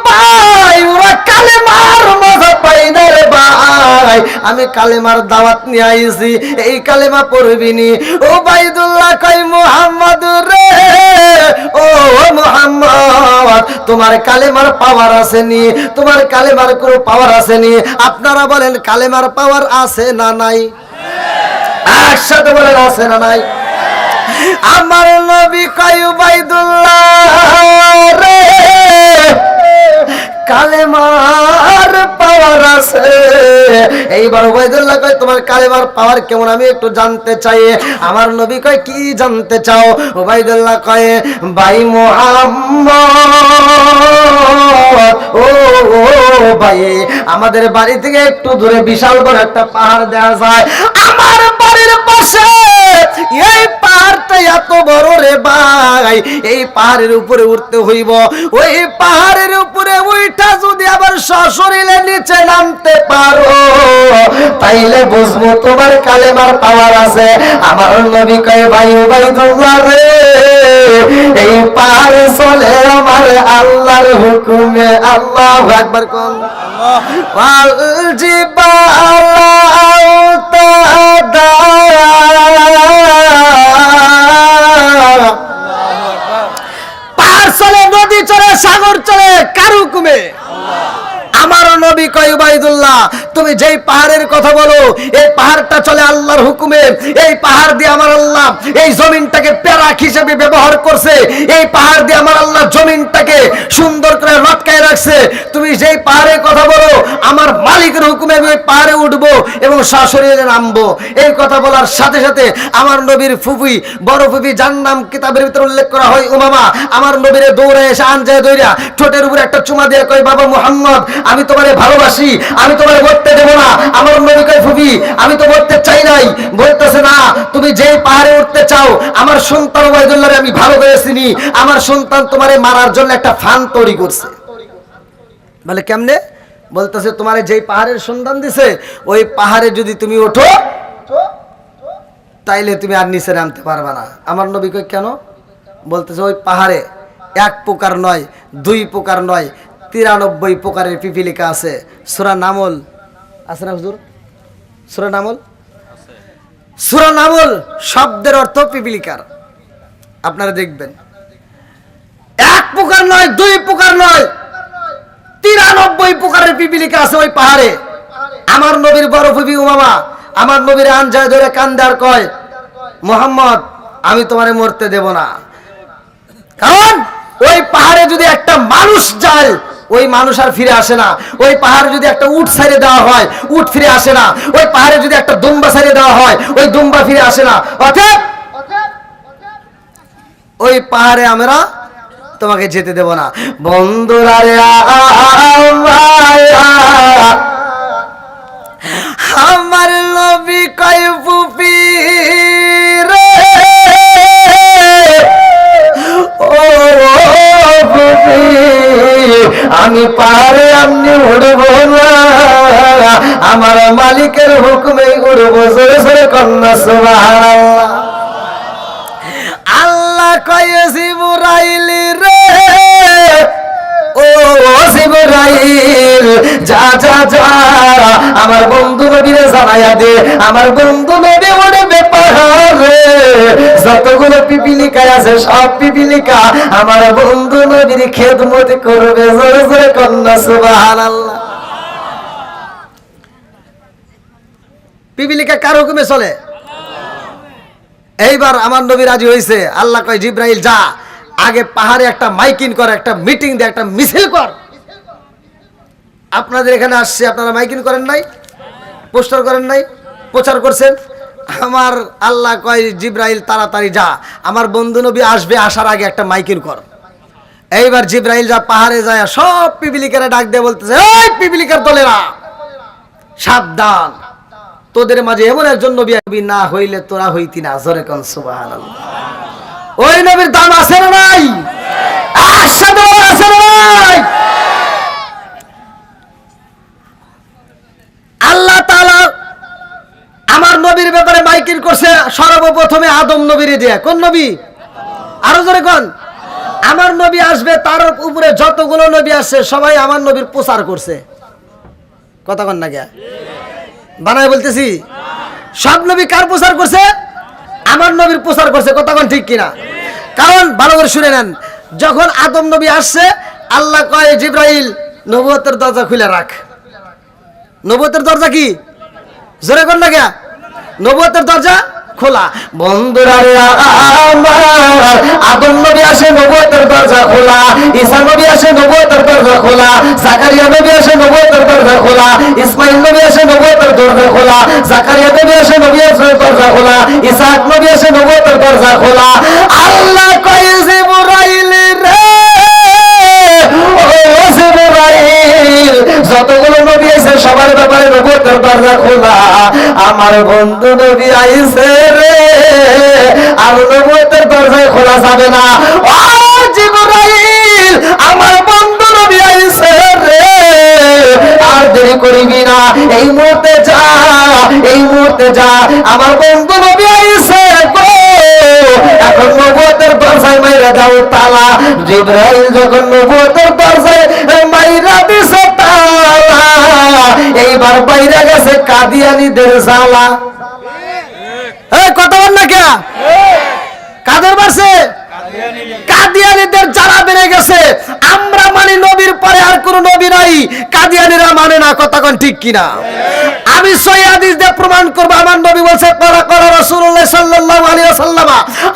ভাই, ওরা কালেমার মজা পাই না রে ভাই, আমি কালেমার দাওয়াত নিয়ে আইছি, এই কালেমা পড়বিনি। ও উবাইদুল্লাহ কয়, মুহাম্মদ রে, ও মুহাম্মদ, তোমার কালেমার পাওয়ার আসেনি, তোমার কালেমার কোনো পাওয়ার আসেনি। আপনারা বলেন কালেমার পাওয়ার আছে না নাই? একসাথে বলেন আছে না নাই? আমার নবী কয়, উবাইদুল্লাহ রে, কালেমার পাওয়ার আছে। এইবার উবাইদুল্লাহ কয়, তোমার কালেমার পাওয়ার কেমন আমি একটু জানতে চাই। আমার নবী কয়, কি জানতে চাও? উবাইদুল্লাহ কয়, ভাই মুহাম্মদ, ও ভাই, আমাদের বাড়ি থেকে একটু দূরে বিশাল বড় একটা পাহাড় দেখা যায়, আমার বাড়ির পাশে এই পাহাড়টা এত বড় রে ভাই, এই পাহাড়ের উপরে উঠতে হইব। ওই পাহাড়ের উপরে উইঠা যদি আবার সশরীরে নিচে নামতে পারো, তাইলে বুঝবো তোমার কালেমার পাওয়ার আছে। আমার নবী কয়, ভাই উবাইদুল্লাহ রে, এই পাহাড়ে চলে আমার আল্লাহর হুকুমে। আল্লাহু আকবার। কোন ওয়াল জিবালা আওতাদা, পাহাড় চলে, নদী চলে, সাগর চলে, কার হুকুমে? আমার নবী কয়, উবাইদুল্লাহ, তুমি যেই পাহাড়ের কথা বলো, এই পাহাড়টা চলে আল্লাহর হুকুমে। এই পাহাড় দিয়ে আমার আল্লাহ এই জমিনটাকে প্যারাক হিসেবে ব্যবহার করছে, এই পাহাড় দিয়ে আমার আল্লাহ জমিনটাকে সুন্দর করে লটকায় রাখছে। তুমি যেই পাহাড়ের কথা বলো, আমার মালিকের হুকুমে আমি ওই পাহাড়ে উঠবো এবং সশরীরে নামবো। এই কথা বলার সাথে সাথে আমার নবীর ফুফি, বড় ফুফি, যার নাম কিতাবের ভিতরে উল্লেখ করা হয় উমামা, আমার নবীরে দৌড়ে এসে আনজায় দৌড়া ঠোঁটের উপরে একটা চুমা দিয়ে কয়, বাবা মুহাম্মদ, আমি তোমারে ভালোবাসি, আমি তোমারে মরতে দেবো না। আমার নবী কয়, ফুফি, আমি তো মরতে চাই নাই। বলতেছে, না, তুমি যেই পাহাড়ে উঠতে চাও, আমার সন্তান উবাইদুল্লাহরে আমি ভালো করে চিনি, আমার সন্তান তোমারে মারার জন্য একটা ফান তৈরি করছে। বলে কেমনে? বলতেছে, তোমারে যেই পাহাড়ের সন্ধান দিছে, ওই পাহাড়ে যদি তুমি ওঠো, তাইলে তুমি আর নিচে নামতে পারবা না। আমার নবী কয়, কেন? বলতেছে, ওই পাহাড়ে এক প্রকার নয়, দুই প্রকার নয়, 93 প্রকারের পিপিলিকা আছে। সূরা নামল আছে না হুজুর? সূরা নামল, সূরা নামল শব্দের অর্থ পিপিলিকার। আপনারা দেখবেন এক প্রকার নয়, দুই প্রকার নয়, 93 প্রকারের পিপিলিকা আছে ওই পাহাড়ে। আমার নবীর বড় ফুফি উমামা আমার নবীর আনজায় ধরে কান্দে আর কয়, মুহাম্মদ আমি তোমারে মরতে দেব না। কারণ ওই পাহাড়ে যদি একটা মানুষ যায় ওই মানুষ আর ফিরে আসে না। ওই পাহাড়ে যদি একটা উট ছেড়ে দেওয়া হয় উট ফিরে আসে না। ওই পাহাড়ে যদি একটা দুম্বা ছেড়ে দেওয়া হয় ওই দুম্বা ফিরে আসে না। অতএব ওই পাহাড়ে আমরা তোমাকে যেতে দেব না। বন্ধুরা রে আমার নবী কয় ফুফি রে, ও ফুফি আমি পাহাড়ে আমনি উড়ব না, আমার মালিকের হুকুমে উড়ব। জোরে জোরে কন্যা সুবহানাল্লাহ। আল্লাহ কয় জিবরাইল রে, ও জিবরাইল যা যা যা আমার বন্ধু নবীরে জানাইয়া দে, আমার বন্ধু নবী উড়বে পাহাড়ে। যতগুলো পিপিলিকা আছে সব পিপিলিকা আমার বন্ধু নবীর খেদমত করবে। জোরে জোরে কন্যা সুবহানাল্লাহ। পিপিলিকা কার হুকুমে চলে? এইবার আমার নবী রাজি হয়েছে। আল্লাহ কয় জিবরাইল যা আগে পাহাড়ে একটা মাইকিং কর, একটা মিটিং দে, একটা মিছিল কর। আপনাদের এখানে আসছে, আপনারা মাইকিং করেন নাই, পোস্টার করেন নাই, প্রচার করছেন। আমার আল্লাহ কয় জিবরাইল তাড়াতাড়ি যা আমার বন্ধু নবী আসবে, আসার আগে একটা মাইকিং কর। এইবার জিবরাইল যা পাহাড়ে যায় সব পিপিলিকারে ডাক দিয়ে বলতেছে, এই পিপিলিকার দলেরা সাবধান, তোদের মাঝে এমন একজন নবী না হইলে তোরা হইতি না। জোরে কোন সুবহানাল্লাহ। ওই নবীর দাম আছে না নাই? আশহাদু আছে না নাই? আল্লাহ তাআলা আমার নবীর ব্যাপারে মাইকিং করছে সর্বপ্রথমে আদম নবীরে দিয়ে। কোন নবী? আরো জোরে কোন। আমার নবী আসবে, তার উপরে যতগুলো নবী আসছে সবাই আমার নবীর প্রচার করছে। কথা কন না কে বানায় বলতেছি? সব নবী কার প্রচার করছে? আমার নবীর প্রচার করছে। কথা কন ঠিক কিনা? কারণ ভালো করে শুনে নেন, যখন আদম নবী আসছে আল্লাহ কয় জিবরাইল নবুয়তের দরজা খুলে রাখ। নবুয়তের দরজা কি? জোরে কর না কে? নবুয়তের দরজা খোলা। বন্ধুরা রে আমার আদম নবী আসে নবুয়তের দরজা খোলা, ঈসা নবী আসে নবুয়তের দরজা খোলা, জাকারিয়া নবী আসে নবুয়তের দরজা খোলা, ইসমাঈল নবী আসে নবুয়তের দরজা খোলা, জাকারিয়া নবী আসে নবুয়তের দরজা খোলা, ইসহাক নবী আসে নবুয়তের দরজা খোলা। আল্লাহ কয় জিবরাইল রে, ও জিবরাইল যতগুলো নবী আছে সবার ব্যাপারে নবুয়তের দরজা খোলা। আমার বন্ধু নবী আইছে রে, আর নবুয়তের দরজা খোলা যাবে না। ও জিবরাইল আমার বন্ধু নবী আইছে রে, আর দেরি করিবি না, এই মুহূর্তে যা, এই মুহূর্তে যা, আমার বন্ধু নবী আইছে গো। এখন নবুয়তের দরজায় মাইরা দাও তালা। জিবরাইল যখন নবুয়তের দরজায় মাইরা দিছে তালা, এইবার বাইরে গেছে কাদিয়ানীদের জ্বালা। এই কথা বল না কে? কাদের বাড়ছে? কাদিয়ানীদের জ্বালা বেড়ে গেছে। আমরা মানি নবীর পরে আর কোন নবী নাই, কাদিয়ানীরা মানে না। কথা কোন ঠিক কিনা? আমি সহিহ হাদিস দিয়ে প্রমাণ করব। আমার নবী বলেছে করা করা রাসূলুল্লাহ সাল্লাল্লাহু আলাইহি ওয়াসাল্লাম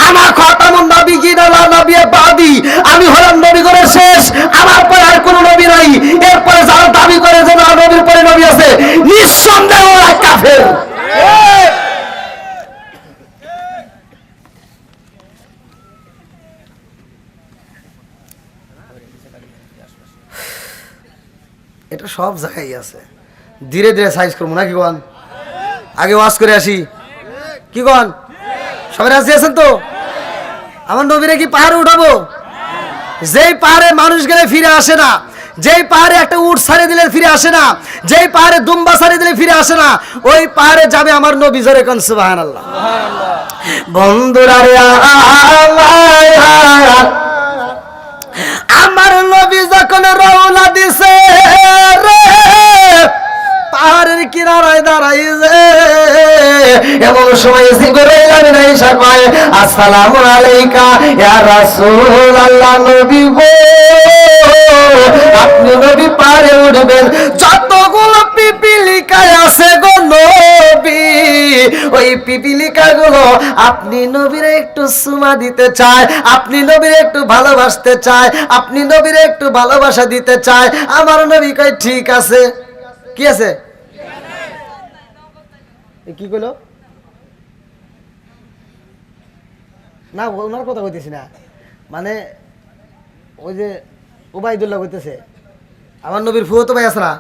আনা খাতামুন নাবিয়্যিন লা নাবিয়্যা বাদি, আমি হলাম নবীগণের শেষ, আমার পরে আর কোন নবী নাই। এরপরে যারা দাবি করে যে না নবীর পরে নবী আছে, নিঃসন্দেহে ওরা কাফের। এটা সব জায়গায় আছে। ধীরে ধীরে সাইজ করবো নাকি কন? আগে ওয়াজ করে আসি কি কন? সবাই রাজি আছেন তো? আমার নবীরে কি পাহাড়ে উঠাবো? যেই পাহাড়ে মানুষ গেলে ফিরে আসে না, যেই পাহাড়ে একটা উট ছাড়ে দিলে ফিরে আসে না, যেই পাহাড়ে দুম্বা ছাড়ে দিলে ফিরে আসে না, ওই পাহাড়ে যাবে আমার নবী। জোরে কোন সুবহানাল্লাহ। বন্ধুরা রে আমার নবী যখন রওনা দিছে রে, পাহাড়ের কিনারা রাস্তায় দাঁড়াইছে এমন সময় জিবরাইল আমিন আয়েশা কয় আসসালামু আলাইকা ইয়া রাসূলুল্লাহ নবী গো আপনি নবী পারে উঠবেন যতগুলো পিপিলিকায় আছে গো নবী ওই পিপিলিকাগুলো আপনি নবীরে একটু সুমা দিতে চায় আপনি নবীরে একটু ভালোবাসতে চায় আপনি নবীরে একটু ভালোবাসা দিতে চায় আমার নবী কয় ঠিক আছে কি আছে কি কইলো না ওনার কথা কইতেছি না মানে ওই যে উবাইদুল্লাহ কইতেছে আমার নবীর ফুয়তো ভাই আছে না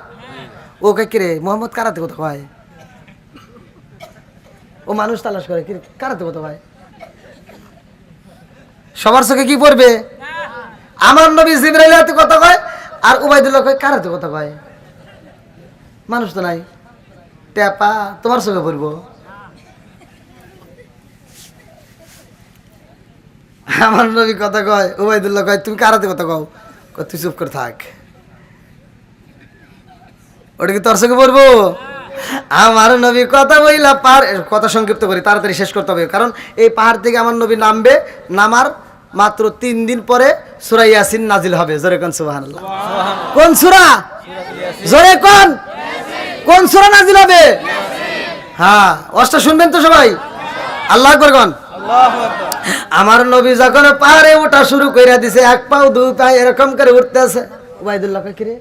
ও কে রে মোহাম্মদ কারাতে কথা কয় ও মানুষ তালাশ করে কি কারাতে কথা ভাই সবার চোখে কি পড়বে আমার নবী জিবরাইল হাতে কথা কয় আর উবাইদুল্লাহ কয় কারাতে কথা কয় মানুষ তো নাই টেপা তোমার চোখে পড়বো আমার নবী কথা কয় উবাইদুল্লাহ কয় তুমি কারাতে কথা কও তুই চুপ করে থাক ওটা কি তোর চোখে পড়বো আমার নবী কথা বইলা কথা সংক্ষিপ্ত করি তাড়াতাড়ি শেষ করতে হবে কারণ এই পাহাড় থেকে আমার নবী নামবে নামার মাত্র 3 দিন পরে সূরা ইয়াসিন নাজিল হবে জোরে কোন সুবহানাল্লাহ কোন সূরা জোরে কোন সূরা নাজিল হবে হ্যাঁ ওয়াজটা শুনবেন তো সবাই আল্লাহু আকবার কোন আল্লাহু আকবার আমার নবী যখন পাহাড়ে ওঠা শুরু কইরা দিছে এক পাও দুই পা এরকম করে উঠতেছে উবাইদুল্লাহ কয় কি রে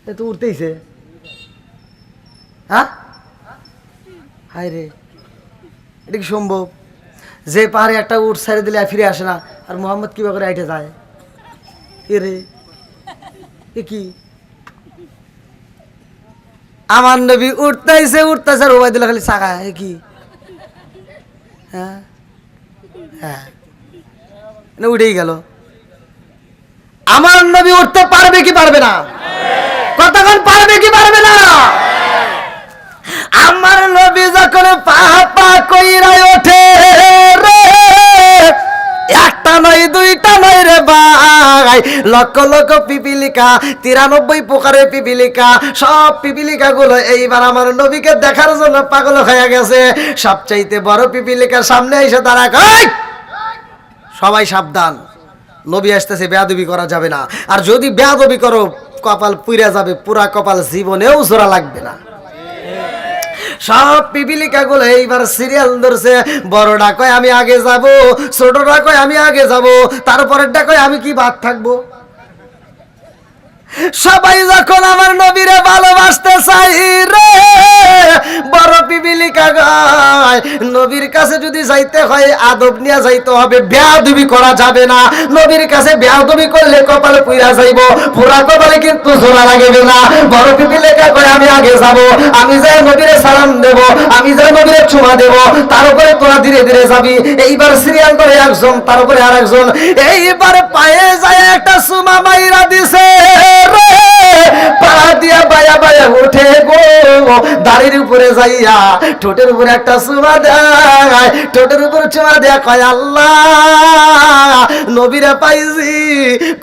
এ তো উঠতেইছে হ্যাঁ হায় রে এটা কি সম্ভব যে পাহাড়ে একটা উঠ ছেড়ে দিলে ফিরে আসে না আর মোহাম্মদ কিভাবে করে আইটে যায় এ রে এ কি আমার নবী উঠতেইছে আর উবাইদুল্লাহ খালি চাকা এ কি হ্যাঁ হ্যাঁ উঠেই গেল আমার নবী উঠতে পারবে কি পারবে না কতক্ষণ পারবে কি পারবে না আমার নবী যখন পা কইরা ওঠে রে একটা নয় দুইটা নয় রে ভাই লক্ষ লক্ষ পিপিলিকা 93 প্রকারের পিপিলিকা সব পিপিলিকা গুলো এইবার আমার নবীকে দেখার জন্য পাগল হয়ে গেছে সবচাইতে বড় পিপিলিকার সামনে এসে দাঁড়ায় সবাই সাবধান নবী আসতেছে বেয়াদবি করা যাবে না আর যদি বেয়াদবি করো কপাল পুড়ে যাবে পুরা কপাল জীবনেও জোড়া লাগবে না সব পিপিলিকা গুলো এইবার সিরিয়াল ধরছে বড়টা কয় আমি আগে যাব ছোটটা কয় আমি আগে যাব তারপরেরটা কয় আমি কি বাদ থাকবো সবাই যখন আমার নবীরে ভালোবাসতে চাই রে বড় পিপিলিকা গায় নবীর কাছে যদি যাইতে হয় আদব নিয়ে যাইতে হবে বেয়াদবি করা যাবে না নবীর কাছে বেয়াদবি করলে কপালে পুইরা যাইব পুরা কপালে কিন্তু জোড়া লাগবে না বড় পিপিলিকা কয় আমি আগে যাব আমি যাই নবীরে সালাম দেব আমি যাই নবীরে চুমা দেব তারপরে তোরা ধীরে ধীরে যাবি এইবার সিরিয়াল করে একজন তারপরে আরেকজন এইবার পায়ে যায় একটা চুমা মাইরা দিছে পা দিয়া বায়া বায়া উঠে গো দাড়ির উপরে যাইয়া ঠোঁটের উপরে একটা চুমা দেয় ঠোঁটের উপরে চুমা দেয়া কয় আল্লাহ নবীরে পাইছি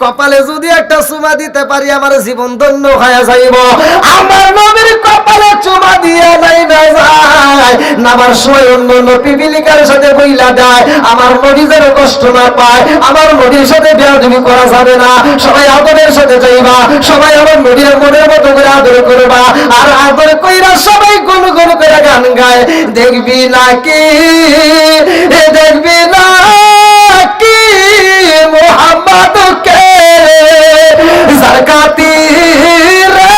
কপালে যদি একটা চুমা দিতে পারি আমার জীবন ধন্য হয়ে যাইব আমার নবীর কপালে চুমা দিয়ে নাই না যায় নামার সময় অন্য পিপিলিকার সাথে বইলা দেয় আমার নবী যেন কষ্ট না পায় আমার নবীর সাথে বেয়াদবি করা যাবে না সবাই আদরের সাথে যাইবা সবাই আমার নবীর মনের মতো করে আদর করবা আর আদর কইরা সবাই গুন গুন করে গান গায় দেখবি নাকি মুহাম্মদকে যার খাতিরে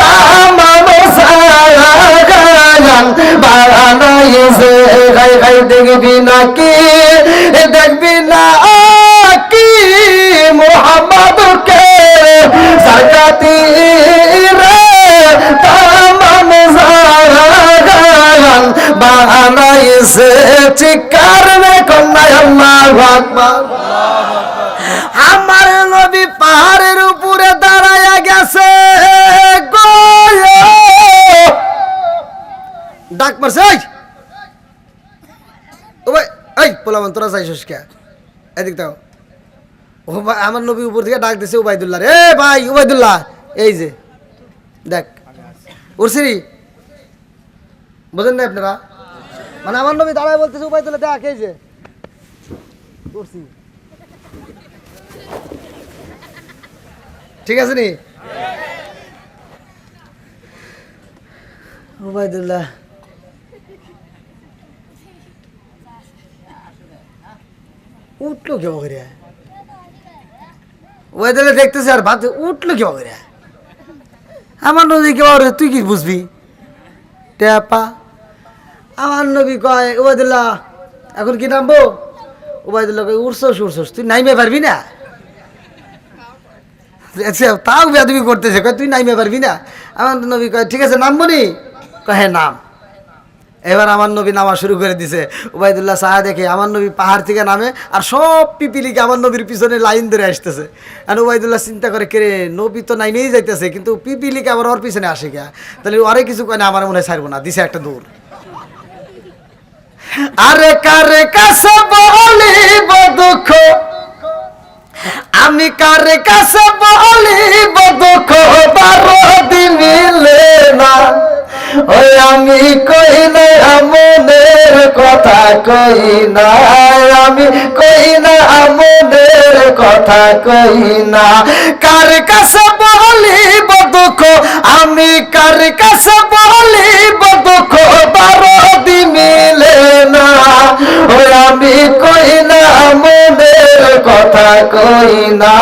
তামানো সাগান বানাইছে গাই গাই দেখবি নাকি মুহাম্মদকে যার খাতিরে তামানো সাগান বানাইছে চিৎকার মে কন্যায় আল্লাহু আকবার আমার নবী পাহাড়ের উপরে দাঁড়ায়া গেছে ডাক মারছে এই পোলামান তোরা চাইছিস কে এদিক দাও ও ভাই আমার নবী উপর থেকে ডাক দিছে উবাইদুল্লাহ রে ভাই উবাইদুল্লাহ এই যে দেখ উঠছি বুঝেন না আপনারা? মানে আমার নবী দাঁড়ায় বলতেছে উবাইদুল্লাহ দেখ এই যে উঠছি, ঠিক আছে নি? উবাইদুল্লাহ উঠলো কেউ করে, উবাইদুল্লাহ দেখতেছে আর ভাবতে উঠলো কেউ করে। আমার নবী কেউ তুই কি বুঝবি টেপা? আমার নবী কয় উবাইদুল্লাহ এখন কি নামবো? উবাইদুল্লাহ কয় উঠছোস তুই নাইমে পারবি না? তাও বেয়াদবি করতেছে, কয় তুই নাইমে পারবি না? আমার নবী কয় ঠিক আছে নামবো নি? কয় হ্যাঁ নাম। এবার আমার নবী নামা শুরু করে দিছে। উবাইদুল্লাহ সাহা দেখে আমার নবী পাহাড় থেকে নামে আর সব পিপিলিকে আমার নবীর পিছনে লাইন ধরে আসতেছে। আর উবাইদুল্লাহ চিন্তা করে কে রে, নবী তো নাইমেই যাইতেছে কিন্তু পিপিলিকে আবার ওর পিছনে আসে গিয়া, তাহলে ওরে কিছু কয় না, আমার মনে হয় ছাড়বো না, দিছে একটা দৌড়। আরে কারে কাছে বলিব দুঃখ, আমি কারে কাছে বলিব দুঃখ, বারদি মিলে না। ওই আমি কই না মনের কথা, কই না আমি, কই না মনের কথা, কই না। কার কাছে বলিব দুঃখ, আমি কার কাছে বলিব দুঃখ, বারদি মিলে না। ওই আমি কই না মনের কথা, কই না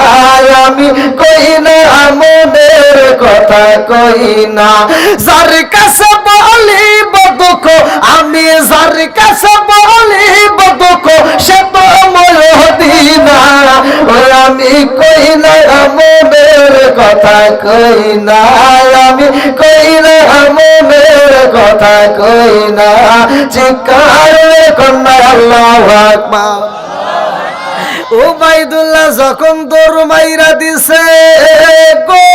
আমি, কই না মনের কথা, কই না। যার কাছে বলিব দুঃখ, আমি যার কাছে বলিব দুঃখ, সে তো মদিনা। ওই আমি কই না মনের কথা, কই না আমি, কই না মনের কথা, কই না। চিৎকার কন্যা আল্লাহু আকবার। উবাইদুল্লাহ যখন দৌড় মাইরা দিছে গো,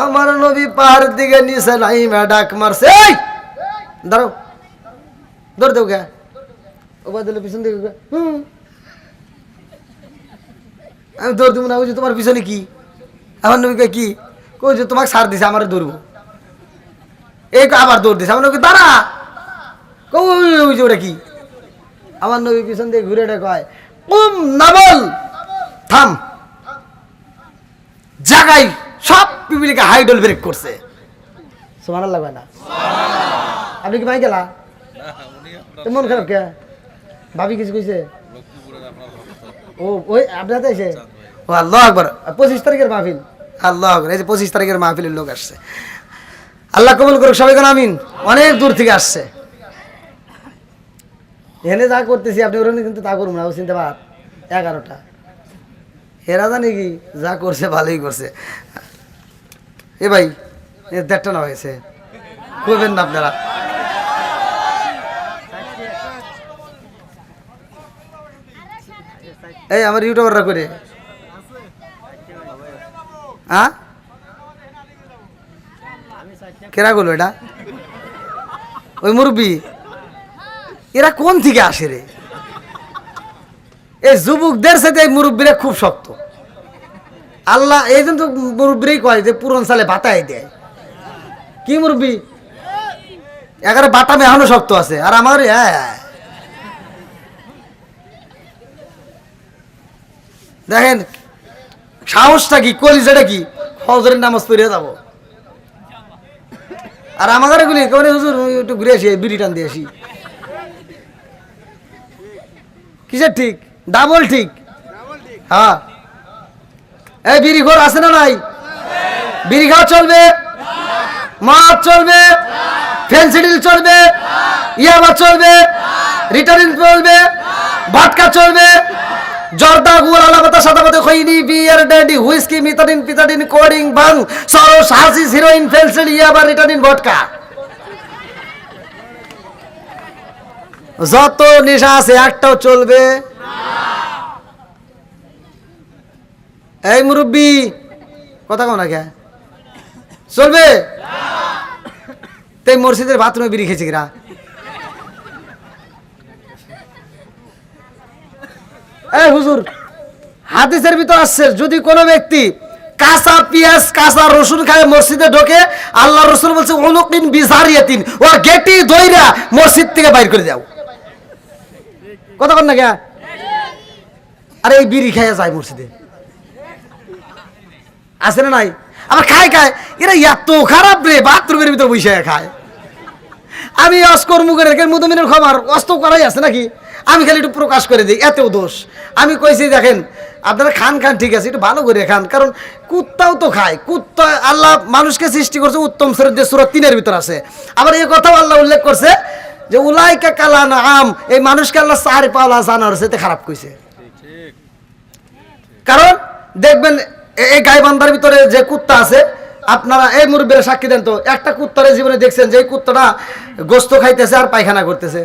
আমার নবী পাহাড় দিকে নিচে নাইমা ডাক মারছে, এই দাঁড়াও, দৌড় দেও গে। উবাইদুল্লাহ পিছন দিকে আমি দৌড় দিব না, ওই যে তোমার পিছনে কি? আমার নবীকে কি কই যে তোমাকে ছাড় দিছে, আমার দৌড়বো। এই আবার দৌড় দিছে, আমার নবী দাঁড়া, কই যে ওটা কি? আমার নবী পিছন দিয়ে ঘুরে কয় নাবল থাম। জাগাই সব পিপিলিকে হাইডল ব্রেক করছে। সুবহানাল্লাহ না? আপনি কি ভাই গেলা? মন খারাপ কে? ভাবি কিছু কইছে? ও ওই আপনার এসে ও আল্লাহু আকবার। 25 তারিখের মাহফিল, আল্লাহু আকবার। এই যে 25 তারিখের মাহফিলের লোক আসছে, আল্লাহ কবুল করুক সবাই কোন আমিন। অনেক দূর থেকে আসছে। এখানে যা করতেছি আপনি ওখানে কিন্তু তা করুন না, ও চিনতে পার 11টা। এরা জানি কি যা করছে ভালোই করছে। এ ভাই 1.5টা না হয়েছে, করবেন না আপনারা। এই আমার ইউটিউবাররা করে কেরা করলো এটা? ওই মুরব্বী এরা কোন থেকে আসে রে? এই যুবকদের সাথে এই মুরব্বীরা খুব শক্ত। আল্লাহ এই জন্য তো মুরব্বীরাই কয় যে পুরন সালে বাতাই দেয়। কি মুরব্বী এগারে বাটা মেহানো শক্ত আছে, আর আমার দেখেন সাহসটা কি, কলিজাটা কি, ফজরের নামাজ পড়ে যাব। আর আমাদের এগুলি কেমন হুজুর একটু ঘুরে আসি, বিড়ি টান দিয়ে আসি। কিসের ঠিক? ডাবল ঠিক। হ্যাঁ এই বিড়ি ঘর আছে না নাই? বিড়ি খাওয়া চলবে, মদ চলবে, ফেন্সিডিল চলবে, ইয়াবা চলবে, রিটার্ন চলবে, ভাটকা চলবে, জর্দা গুড় আলাপাতা সাদাপাতা খৈনি বিয়ার ড্যান্ডি হুইস্কি মিথাডিন পিথাডিন কোডিং ভাং সরস হাসিস হিরোইন ফেন্সিডিল ইয়াবা রিটার্ন ভটকা, যত নেশা আছে একটাও চলবে। এই মুরব্বী কথা কও না কে? চলবে? তাই মসজিদের বাথরুমে বিড়ি খেয়েছে কিরা? এই হুজুর হাদিসের ভিতর আসছে যদি কোনো ব্যক্তি কাঁচা পেঁয়াজ কাঁচা রসুন খায় মসজিদে ঢোকে, আল্লাহ রসুল বলছে উনুকিন বিজারিয়াতিন, ওর গেটি দইরা মসজিদ থেকে বাইর করে দাও। কথা কন না কে? আরে এই বিড়ি খাইয়া যায় মসজিদে, আছে না নাই? আবার খায় এরা এত খারাপ রে, বাথরুমের ভিতরে বসে খায়। আমি অস্কর মুখের মুদমিনের খবর অস্ত করাই আছে নাকি, আমি খালি একটু প্রকাশ করে দিই, এতেও দোষ। আমি কইছি দেখেন আপনারা খান ঠিক আছে, একটু ভালো করে খান, কারণ কুত্তাও তো খায়। কুত্তা আল্লাহ মানুষকে সৃষ্টি করছে উত্তম শ্রেণীর, যে সূরা 3 ভিতর আছে। আবার এই কথাও আল্লাহ উল্লেখ করছে যে উলাইকা কালানা আম, এই মানুষকে আল্লাহ 4 পাওয়া জানার সাথে খারাপ কইছে। কারণ দেখবেন এই গাইবান্ধার ভিতরে যে কুত্তা আছে, আপনারা এই মুরব্বীরা সাক্ষী দেন তো, একটা কুত্তার জীবনে দেখছেন যে এই কুত্তাটা গোস্ত খাইতেছে আর পায়খানা করতেছে?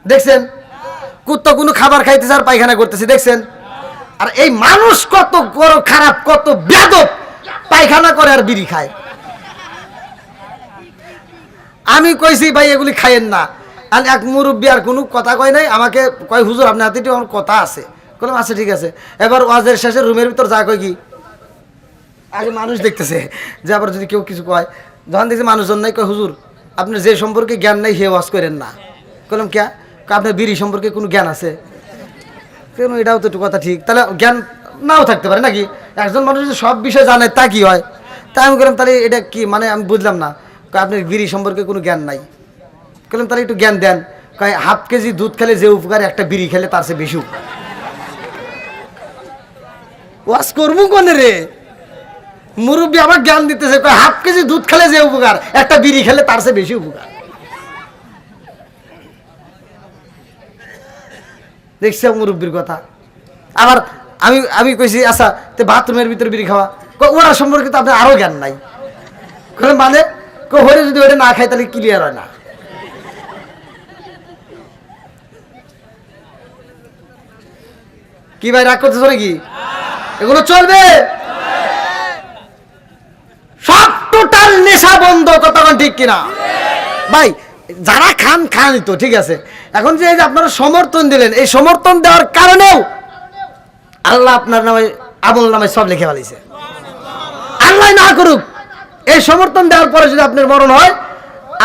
দেখছেন? কুত্তা কোনো খাবার খাইতেছে আর পায়খানা করতেছে, দেখছেন? আর এই মানুষ কত বড় খারাপ, কত বেয়াদব, পায়খানা করে আর বিড়ি খায়। আমি কইছি ভাই এগুলি খাইয়েন না। আর এক মুরব্বী আর কোনো কথা কয় নাই, আমাকে কয় হুজুর আপনার হাতে আমার কথা আছে। বললাম আচ্ছা ঠিক আছে। এবার ওয়াজের শেষে রুমের ভিতর যা কয় কি, আগে মানুষ দেখতেছে যে আবার যদি কেউ কিছু কয়, যখন দেখছে মানুষজন নাই, কয় হুজুর আপনার যে সম্পর্কে জ্ঞান নাই হে ওয়াজ করেন না। বললাম কে? আপনার বিড়ি সম্পর্কে কোনো জ্ঞান আছে? কেন? এটাও তো একটু কথা ঠিক, তাহলে জ্ঞান নাও থাকতে পারে নাকি? একজন মানুষ যদি সব বিষয় জানে তা কি হয়? তাই আমি বললাম তাহলে এটা কি মানে, আমি বুঝলাম না। আপনার বিড়ি সম্পর্কে কোনো জ্ঞান নাই। বললাম তাহলে একটু জ্ঞান দেন। কয় হাফ কেজি দুধ খেলে যে উপকার, একটা বিড়ি খেলে তার চেয়ে বেশি উপকার। ওয়াজ করবো কোনে রে? মুরব্বী আবার জ্ঞান দিতেছে, কয় হাফ কেজি দুধ খেলে যে উপকার, একটা বিড়ি খেলে তার চেয়ে বেশি উপকার। দেখছি মুরব্বীর কথা। আবার আমি কইছি আচ্ছা তো বাথরুমের ভিতরে বিড়ি খাওয়া, ওরা সম্পর্কে তো আপনার আরো জ্ঞান নাই। মানে হলে যদি ওটা না খাই তাহলে ক্লিয়ার হয় না। কি ভাই রাগ করতেছ নাকি? এগুলো চলবে? সব টোটাল নেশা বন্ধ, কথা ঠিক কিনা ভাই? যারা খানই তো ঠিক আছে। এখন যে আপনারা সমর্থন দিলেন, এই সমর্থন দেওয়ার কারণেও আল্লাহ আপনার নামে আমল নামে সব লিখে ফেলেছে। আল্লাহ না করুক, এই সমর্থন দেওয়ার পরে যদি আপনার মরণ হয়,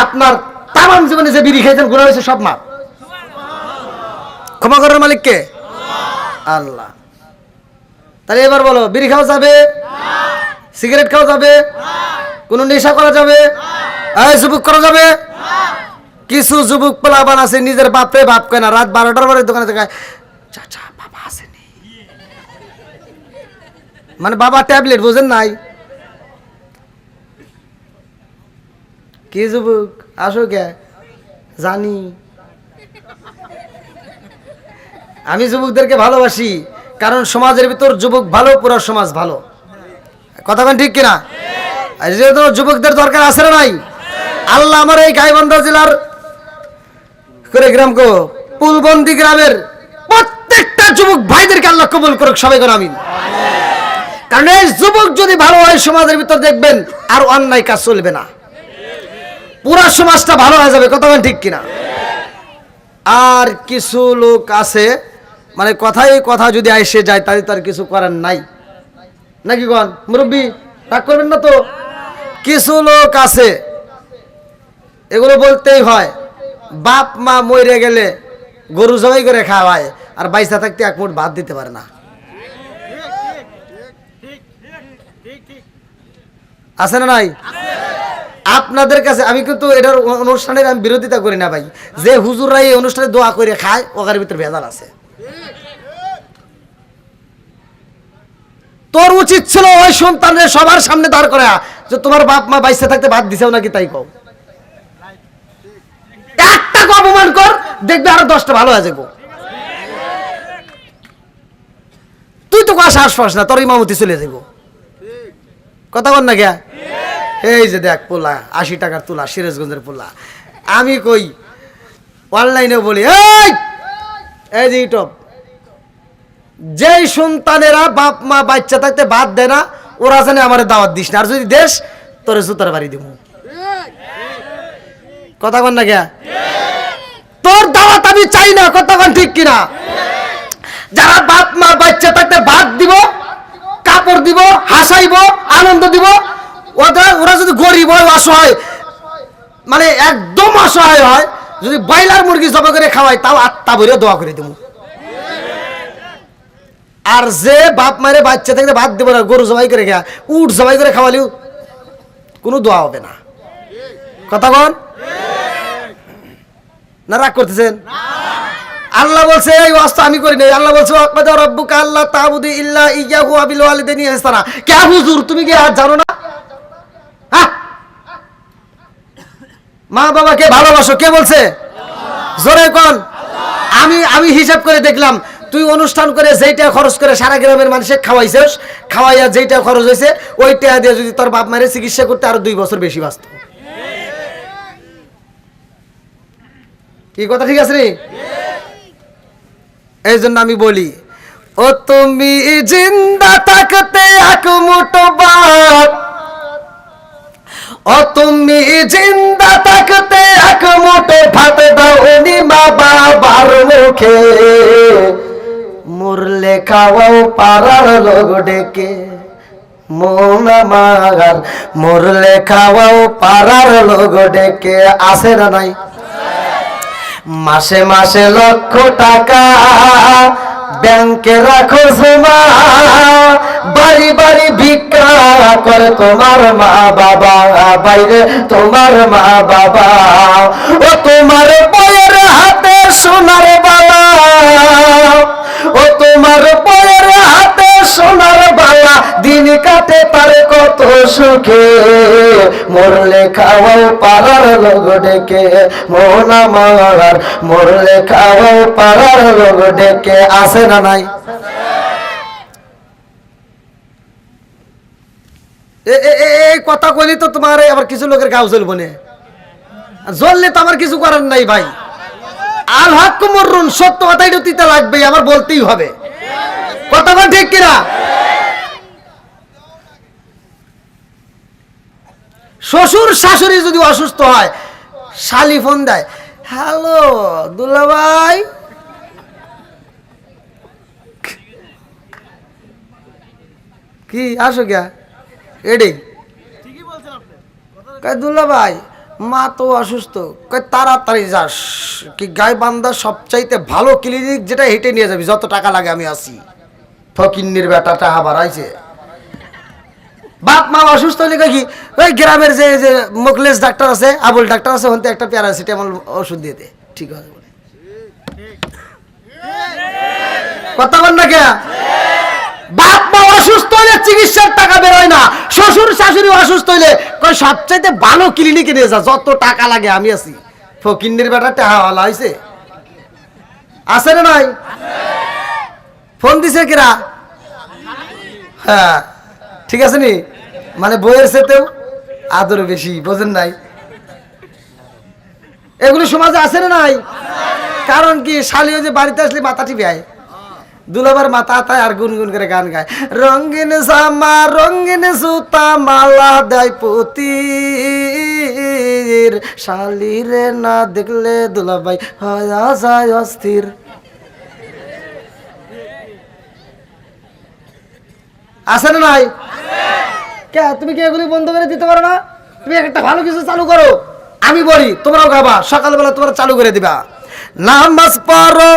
আপনার তামাম জীবনে যে বিড়ি খেয়েছেন গুনাহ হয়েছে সব মাপ। ক্ষমা করার মালিক কে? আল্লাহ। তাহলে এবার বলো, বিড়ি খাওয়া যাবে? সিগারেট খাওয়া যাবে? কোন নেশা করা যাবে? যুবক করা যাবে? কিছু যুবক পোলাপান আছে নিজের বাপরে বাপ কয় না, রাত 12টার পরে দোকানে থেকে চাচা বাবা আসেনি, মানে বাবা ট্যাবলেট বোঝেন নাই। কি যুবক আসো কে? জানি আমি যুবকদেরকে ভালোবাসি, কারণ সমাজের ভিতর যুবক ভালো, পুরো সমাজ ভালো। কথা বলেন ঠিক কিনা? যেহেতু যুবকদের দরকার আছে না নাই? আল্লাহ আমার এই গাইবান্ধা জেলার গ্রাম পুলবন্দি গ্রামের প্রত্যেকটা যুবক ভাইদেরকে আল্লাহ কবুল করুক, সবাই করে আমিন। কারণ এই যুবক যদি ভালো হয়, সমাজের ভিতর দেখবেন আর অন্যায় কাজ চলবে না, পুরা সমাজটা ভালো হয়ে যাবে। কথা বলেন ঠিক কিনা? আর কিছু লোক আছে মানে কথাই কথা যদি এসে যায় তাহলে তার কিছু করার নাই, নাকি কোন মুরব্বী? রাগ করবেন না তো? কিছু লোক আছে এগুলো বলতেই হয়, বাপ মা মরে গেলে গরু জবাই করে খাওয়ায়, আর বাইসা থাকতে এক মুঠ ভাত দিতে পারে না। আছে না নাই? আপনাদের কাছে আমি কিন্তু এটার অনুষ্ঠানের আমি বিরোধিতা করি না ভাই। যে হুজুররা এই অনুষ্ঠানে দোয়া করে খায়, ওখানে ভিতরে ভেজাল আছে। তোর উচিত ছিল ওই সন্তানের সবার সামনে দাঁড় করা, যে তোমার বাপ মা বাইসা থাকতে ভাত দিছেও নাকি তাই কও। একটা অপমান কর, দেখবে আরো 10টা ভালো হয়ে যাবো। তুই তো কাছে আশপাশ না, তোর ইমামতি চলে যাবো। কথা বল না গিয়া? এই যে দেখ পোলা 80 টাকার তোলা, সিরাজগঞ্জের পোলা। আমি কই অনলাইনে বলি, এই যে ইউটিউব, যেই সন্তানেরা বাপ মা বাচ্চা থাকতে ভাত দেয় না, ওরা জানে আমার দাওয়াত দিস না, আর যদি দেশ তোরে জুতার বাড়ি দিব। কথা কন না গিয়া? তোর দাওয়াত আমি চাই না। কথা কন ঠিক কিনা? যারা বাপ মা বাচ্চা থাকতে ভাত দিব, কাপড় দিব, হাসাইব, আনন্দ দিব। ওরা যদি গরিব হয়, অসহায়, মানে একদম অসহায় হয়, যদি ব্রয়লার মুরগি জবাই করে খাওয়াই, তাও আত্মা ভরে দোয়া করে দেবো। আর যে বাপ মারে বাচ্চা থেকে ভাত দেবো না, গরু জবাই করে খাওয়া, উট জবাই করে খাওয়ালেও কোনো দোয়া হবে না। কথা বল না, রাগ করতেছেন? আল্লাহ বলছে এই ওয়াজটা আমি করি নাই। আল্লাহ বলছে ওয়াকাদা রাব্বুকা আল্লা তা'বুদু ইল্লা ইয়্যাহু ওয়া বিল ওয়ালিদাইনি ইহসানা। কে হুজুর, তুমি কি আর জানো না? হ্যাঁ, মা বাবাকে ভালোবাসো, কে বলছে? জোরে কোন? আমি হিসাব করে দেখলাম, তুই অনুষ্ঠান করে যেইটা খরচ করে সারা গ্রামের মানুষে খাওয়াইছিস, খাওয়াইয়া যেইটা খরচ হয়েছে, ওইটা দিয়ে যদি তোর বাপ মায়ের চিকিৎসা করতে আরো 2 বছর বেশি বাঁচত। কি কথা ঠিক আছে রে? এই জন্য আমি বলি, ও তুমি জিন্দা থাকতে এক মুঠো ভাত, ও তুমি জিন্দা থাকতে এক মুঠো ভাত দাওনি মা বাবার মুখে, মরলে খাওয়াও পাড়ার লোক ডেকে, মন আমার মরলে খাওয়াও পাড়ার লোক ডেকে। আছে না নাই? মাসে মাসে লক্ষ টাকা ব্যাংকে রাখো জমা, বাড়ি বাড়ি ভিক্ষা করে তোমার মা বাবা, বাইরে তোমার মা বাবা। ও তোমার বইয়ের হাতে সোনার বালা, ও তোমার বইয়ের হাতে সোনার বালা, দিন কাটে তার কত সুখে, মরলে খাওয়াও পাড়ার লোক ডেকে, মন আমার মরলে খাওয়াও পাড়ার লোক ডেকে। আছে না নাই? এই কথা কইলি তো তোমার আবার কিছু লোকের গাও জ্বলবো না, জ্বললে তো আমার কিছু করার নাই ভাই। আল হক মররুন, সত্য কথাই তো তিতা লাগবে, আমার বলতেই হবে। কথা বল ঠিক কিনা? শ্বশুর শাশুড়ি যদি অসুস্থ হয়, শালি ফোন দেয়, হ্যালো দুলাভাই, কি আসো গিয়া এডি, দুলাভাই মা তো অসুস্থ, তাড়াতাড়ি যাস, কি গাইবান্ধা সবচাইতে ভালো ক্লিনিক যেটা হেঁটে নিয়ে যাবি, যত টাকা লাগে আমি আসি। ফকিন্নির বেটাটা আবার আইছে। বাপ মা অসুস্থ হলে কি ওই গ্রামের যে যে মোকলেশ ডাক্তার আছে, আবুল ডাক্তার আছে, হতে একটা প্যারাসিটামল ওষুধ দিয়ে দে, ঠিক আছে বলে। কথা বল না কে? বাপ মা অসুস্থ হলে চিকিৎসার টাকা বেরোয় না, শ্বশুর শাশুড়ি অসুস্থ হইলে কই সবচাইতে ভালো ক্লিনিকে নিয়ে যা, যত টাকা লাগে আমি আছি। ফকিন্নির বেটা টাহাওয়ালা হইছে। আছে না নাই? ফোন দিছে কিরা? হ্যাঁ ঠিক আছে নি, মানে বইয়ের সাথেও আদর বেশি, বোঝেন নাই? এগুলো সমাজে আছে না নাই? কারণ কি, শালি যে বাড়িতে আসলে মাথা টিপায়, দুলাবার মাথা আতায় আর গুনগুন করে গান গায়, রঙিন জামা রঙিন জুতা মালা দেয় পুতির, শালিরে না দেখলে দুলাভাই হয়া যায় অস্থির। আছে না নাই? কে তুমি কি এগুলি বন্ধ করে দিতে পারো না? তুমি একটা ভালো কিছু চালু করো, আমি বলি তোমরাও গাবা, সকালবেলা তোমরা চালু করে দিবা। নামাজ পড়ো,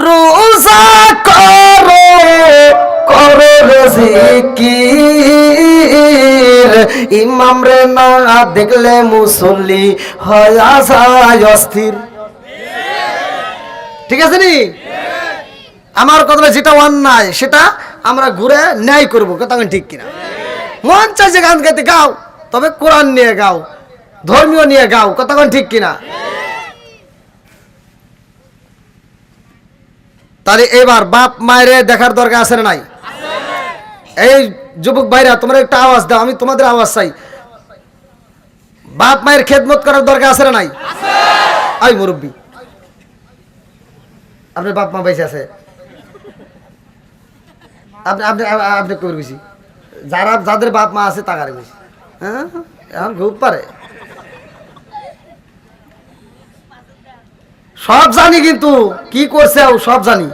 রোজা করো, করো জিকির, ইমাম রে না দেখলে মুসল্লি হয়া যায় অস্থির। ঠিক আছে নি? আমার কথা যেটা অন্যায় সেটা আমরা ঘুরে ন্যায় করবো, কথা ঠিক কিনা? মন চাইছে গান গাইতে গাও, তবে কোরআন নিয়ে গাও, ধর্মীয় নিয়ে গাও, কথা ঠিক কিনা? তাহলে এবার বাপ মায়ের দেখার দরকার আছে না নাই? এই যুবক ভাইরা তোমরা একটা আওয়াজ দাও, আমি তোমাদের আওয়াজ চাই। বাপ মায়ের খেদমত করার দরকার আছে না নাই? আই মুরব্বী, আপনার বাপ মা বেঁচে আছে, আপনি আপনি আপনি কবে গেছি, যারা যাদের বাপ মা আছে তাকারে গেছি। হ্যাঁ এখন খুব পারে, সব জানি, কিন্তু কি করছে সব জানি।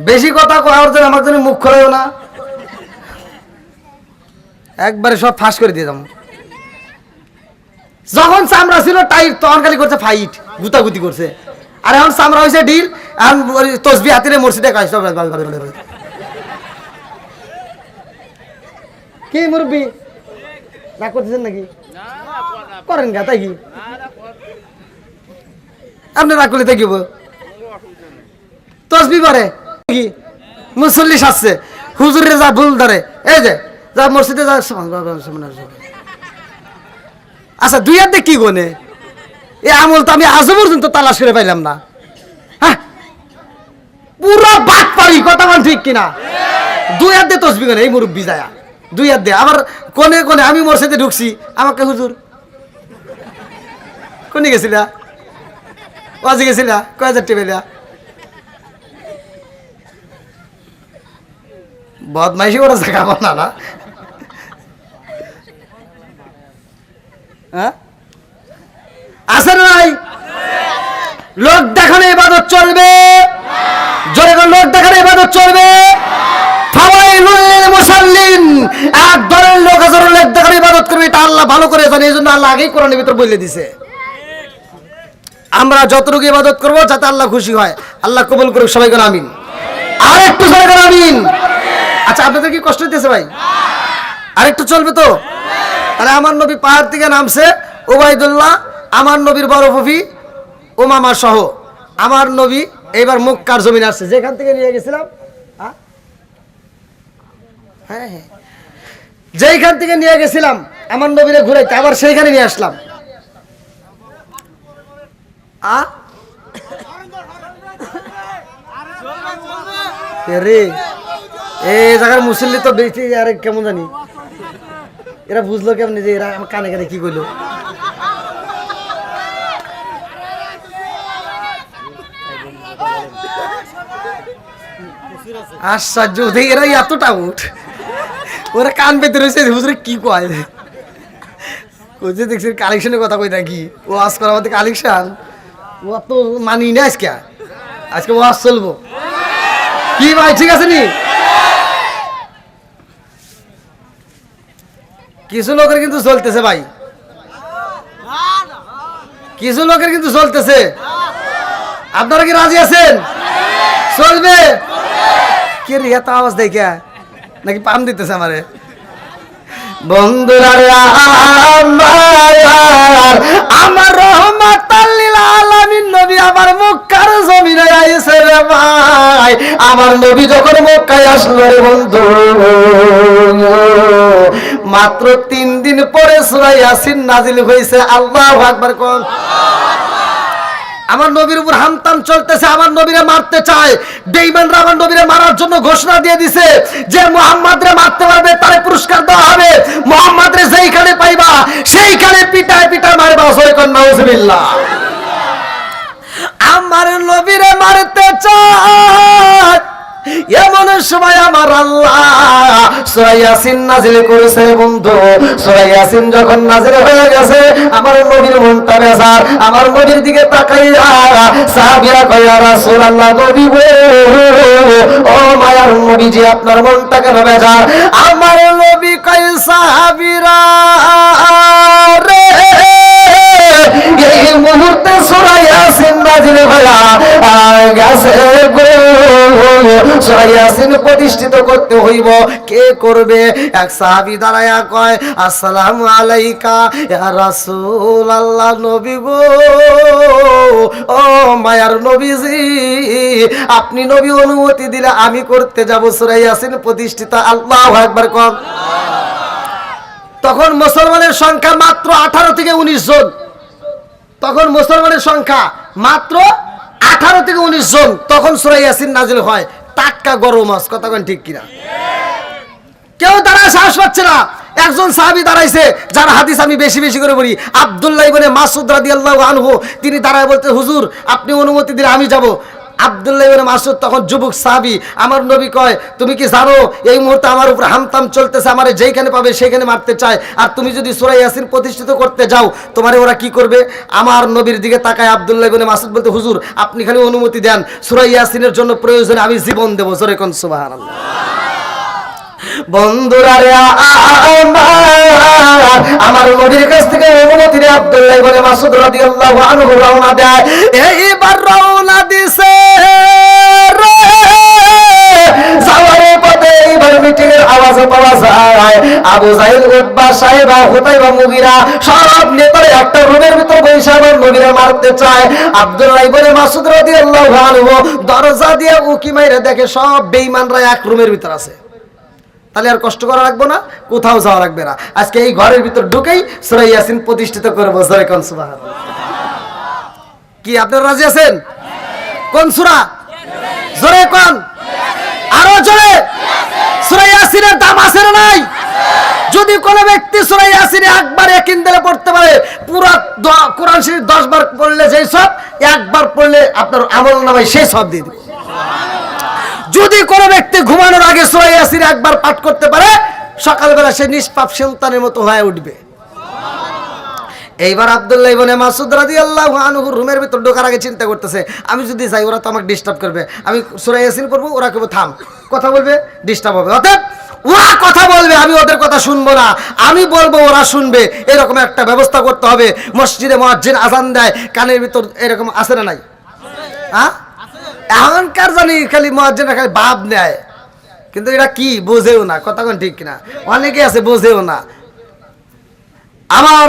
বেশি কথা কওয়ার জন্য আমার জন্য মুখ খোলেও না, একবারে সব ফাঁস করে দিয়ে যাবো। যখন চামড়া ছিল টাইট তখন খালি করছে ফাইট, গুতাগুতি করছে। আর এখন চামড়া হয়েছে ঢিল, এখন তসবি হাতিরে মসজিদে কাজ সব। কি মুরব্বী না করতেছেন নাকি? করেন গা, তাই কি আপনি রাগ করলে তাই কি তসবি পারে কি মুসল্লি সাজছে, হুজুরে যা ভুল ধরে, এই যে যা মসজিদে যা। আচ্ছা, দুই হাতে কি গোনে? এই আমল তো আমি আজও পর্যন্ত তালাশ করে পাইলাম না। হ্যাঁ, পুরো বাদ পারি, কথা বল ঠিক কিনা? দুই হাতে তসবি গোনে এই মুরব্বী যায়, দুই হাত দিয়ে। আবার কোনে কোনে আমি মসজিদে ঢুকছি, আমাকে হুজুর কোনে গেছিলা, ওয়াজে গেছিলা, কয় হাজার টেবিলা? বদমাইশি করা জায়গা না না। হ্যাঁ, আছে না নাই? লোক দেখানো ইবাদত চলবে, জোরে করে লোক দেখানো ইবাদত চলবে। মুসাল্লিন, এক দলের লোক আছে লোক দেখানো ইবাদত করবে, এটা আল্লাহ ভালো করে জানে, এই জন্য আল্লাহ আগেই কোরআনের ভিতর বলে দিছে আমরা যতটুকু ইবাদত করবো যাতে আল্লাহ খুশি হয়। আল্লাহ কবুল করুক, সবাই করে আমিন। আর একটু সবাই করে আমিন। আচ্ছা, আপনাদের কি কষ্ট হইতেছে ভাই? আর একটু চলবে তো? তাহলে আমার নবী পাহাড় থেকে নামছে, ওবাইদুল্লাহ আমার নবীর বড় ফুফি উমামা সহ আমার নবী এইবার মক্কার জমিনে আসছে, যেখান থেকে নিয়ে গেছিলাম। হ্যাঁ হ্যাঁ, যেইখান থেকে নিয়ে গেছিলাম আমার নবীরে ঘুরাইতে, আবার সেইখানে নিয়ে আসলাম। এই জায়গার মুসল্লি তো বেশি, আর কেমন জানি এরা বুঝলো কেমন যে এরা আমার কানে কানে কি করলো। আশ্চর্য, এরা এতটা উঠ, ওরা কান পেতে রয়েছে, হুজুরে কি কয় দেখছি কালেকশনের কথা কই নাকি? ও আজ করা আমাদের কালেকশন, ও তো মানি না আজকে, আজকে ওয়াজ চলবো কি ভাই? ঠিক আছে নি? কিছু লোকের কিন্তু চলতেছে ভাই, কিছু লোকের কিন্তু চলতেছে। আপনারা কি রাজি আছেন? চলবে কে রে? এত আওয়াজ দেখে নাকি পাম দিতেছে আমারে? বন্ধুরা, আমার রহমাতাল লিল আলামিন নবী আমার মক্কার জমিনে আইছে রে ভাই। আমার নবী যখন মক্কায় আসলো রে বন্ধু, মাত্র 3 দিন পরে সূরা ইয়াসিন নাজিল হয়েছে। আল্লাহু আকবার কোন। আমার নবীর উপর হামতাম চলতেছে, আমার নবীরে মারতে চায় বেঈমানরা। আমার নবীরে মারার জন্য ঘোষণা দিয়ে দিছে যে মুহাম্মদরে মারতে পারবে তারে পুরস্কার দেওয়া হবে, মুহাম্মদরে যেইখানে পাইবা সেইখানে পিটায় পিটায় মারবা। সৈকন নাউজুবিল্লাহ। আমার নবীরে মারতে চায়, এমন সময় আমার আল্লাহ সূরা ইয়াসিন নাজিল করেছে বন্ধু। সূরা ইয়াসিন যখন নাজিল হয়ে গেছে, আমার নবীর মনটা বেজার। আমার নবীর দিকে তাকাইয়া সাহাবীরা কয়, ইয়া রাসূলুল্লাহ, নবী গো, ও মায়ার নবীজি, আপনার মনটা কেন বেজার? আমার নবী কয়, সাহাবীরা রে, এই মুহূর্তে সূরা ইয়াসিন নাজিল হয়ে গেছে গো। সূরা ইয়াসিন প্রতিষ্ঠিত করতে হইব, কে করবে? এক সাহাবী দাঁড়ায়া কয়, আসসালামু আলাইকা ইয়া রাসূলুল্লাহ, নবী গো, ও মায়ার নবীজি, আপনি নবী অনুমতি দিলে আমি করতে যাব সূরা ইয়াসিন প্রতিষ্ঠিত। আল্লাহু আকবার কোন। তখন মুসলমানের সংখ্যা মাত্র 18 থেকে 19 জন। তখন মুসলমানের সংখ্যা মাত্র 18 থেকে 19 জন। তখন সূরা ইয়াসিন নাজিল হয়। টাটকা গরম মাছ, কথা কোন ঠিক কিনা? কেউ দাঁড়ায় সাহস পাচ্ছে না। একজন সাহাবী দাঁড়াইছে, যার হাদিস আমি বেশি বেশি করে বলি, আব্দুল্লাহ ইবনে মাসউদ রাদিয়াল্লাহু আনহু। তিনি দাঁড়ায় বলতে, হুজুর আপনি অনুমতি দিলে আমি যাব। আব্দুল্লাহ ইবনে মাসউদ তখন যুবক সাহাবী। আমার নবী কয়, তুমি কি জানো এই মুহূর্তে আমার উপর হামতাম চলতেছে, আমারে যেখানে পাবে সেখানে মারতে চায়, আর তুমি যদি সূরা ইয়াসিন প্রতিষ্ঠিত করতে যাও তোমারে ওরা কি করবে? আমার নবীর দিকে তাকায় আব্দুল্লাহ ইবনে মাসউদ বলতে, হুজুর আপনি খালি অনুমতি দেন, সূরা ইয়াসিনের জন্য প্রয়োজনে আমি জীবন দেব। জোরে কোন সুবহানাল্লাহ। বন্ধুরা রে আমার নবীর কাছ থেকে অনুমতি নিয়ে আব্দুল্লাহ ইবনে মাসউদ রাদিয়াল্লাহু আনহু রওনা দেয়। এইবার রওনা দিছে রে, যাওয়ার পথে এইবার মিটিংয়ের আওয়াজ পাওয়া যায়। আবু জাহেল, উতবা, সাইবা, হুতাইবা, মুগীরা সব নেতারা একটা রুমের ভিতর বসে আবার নবীরে মারতে চায়। আব্দুল্লাহ ইবনে মাসউদ রাদিয়াল্লাহু আনহু দরজা দিয়ে উকি মাইরা দেখে সব বেঈমানরা এক রুমের ভিতর আছে। তাহলে আর কষ্ট করা লাগবে না, কোথাও যাওয়া লাগবে না, আজকে এই ঘরের ভিতর ঢুকেই সূরা ইয়াসিন প্রতিষ্ঠিত করব। জোরে কোন সুবহানাল্লাহ। কি আপনারা রাজি আছেন? কোন সূরা? জোরে কোন, আরো জোরে। সূরা ইয়াসিনের দাম আছে না নাই? যদি কোন ব্যক্তি সূরা ইয়াসিনে একবার একিন্দালে পড়তে পারে, পুরো কোরআন শরীফ 10 বার পড়লে যেই সব, একবার পড়লে আপনার আমলনামায় সেই সব দিয়ে দিবে। যদি কোনো ব্যক্তি ঘুমানোর আগে সূরা ইয়াসিন একবার পাঠ করতে পারে, সকালবেলা সে নিষ্পাপ সন্তানের মতো হয়ে উঠবে। এইবার আব্দুল্লাহ ইবনে মাসউদ রাদিয়াল্লাহু আনহু রুমের ভিতর ঢোকার আগে চিন্তা করতেছে, আমি যদি যাই ওরা তো আমাকে ডিস্টার্ব করবে, আমি সূরা ইয়াসিন পড়বো, ওরা কেবল থাম, কথা বলবে, ডিস্টার্ব হবে, অতএব ওরা কথা বলবে, আমি ওদের কথা শুনবো না, আমি বলবো ওরা শুনবে, এরকম একটা ব্যবস্থা করতে হবে। মসজিদে মুয়াজ্জিন আযান দেয়, কানের ভিতর এরকম আছে না নাই? হ্যাঁ, এখনকার জানি খালি মুয়াজ্জিনরা খালি ভাব নেয়, কিন্তু এটা কি বোঝেও না, কথা কোন ঠিক কিনা? অনেকে আছে বোঝেও না। আমার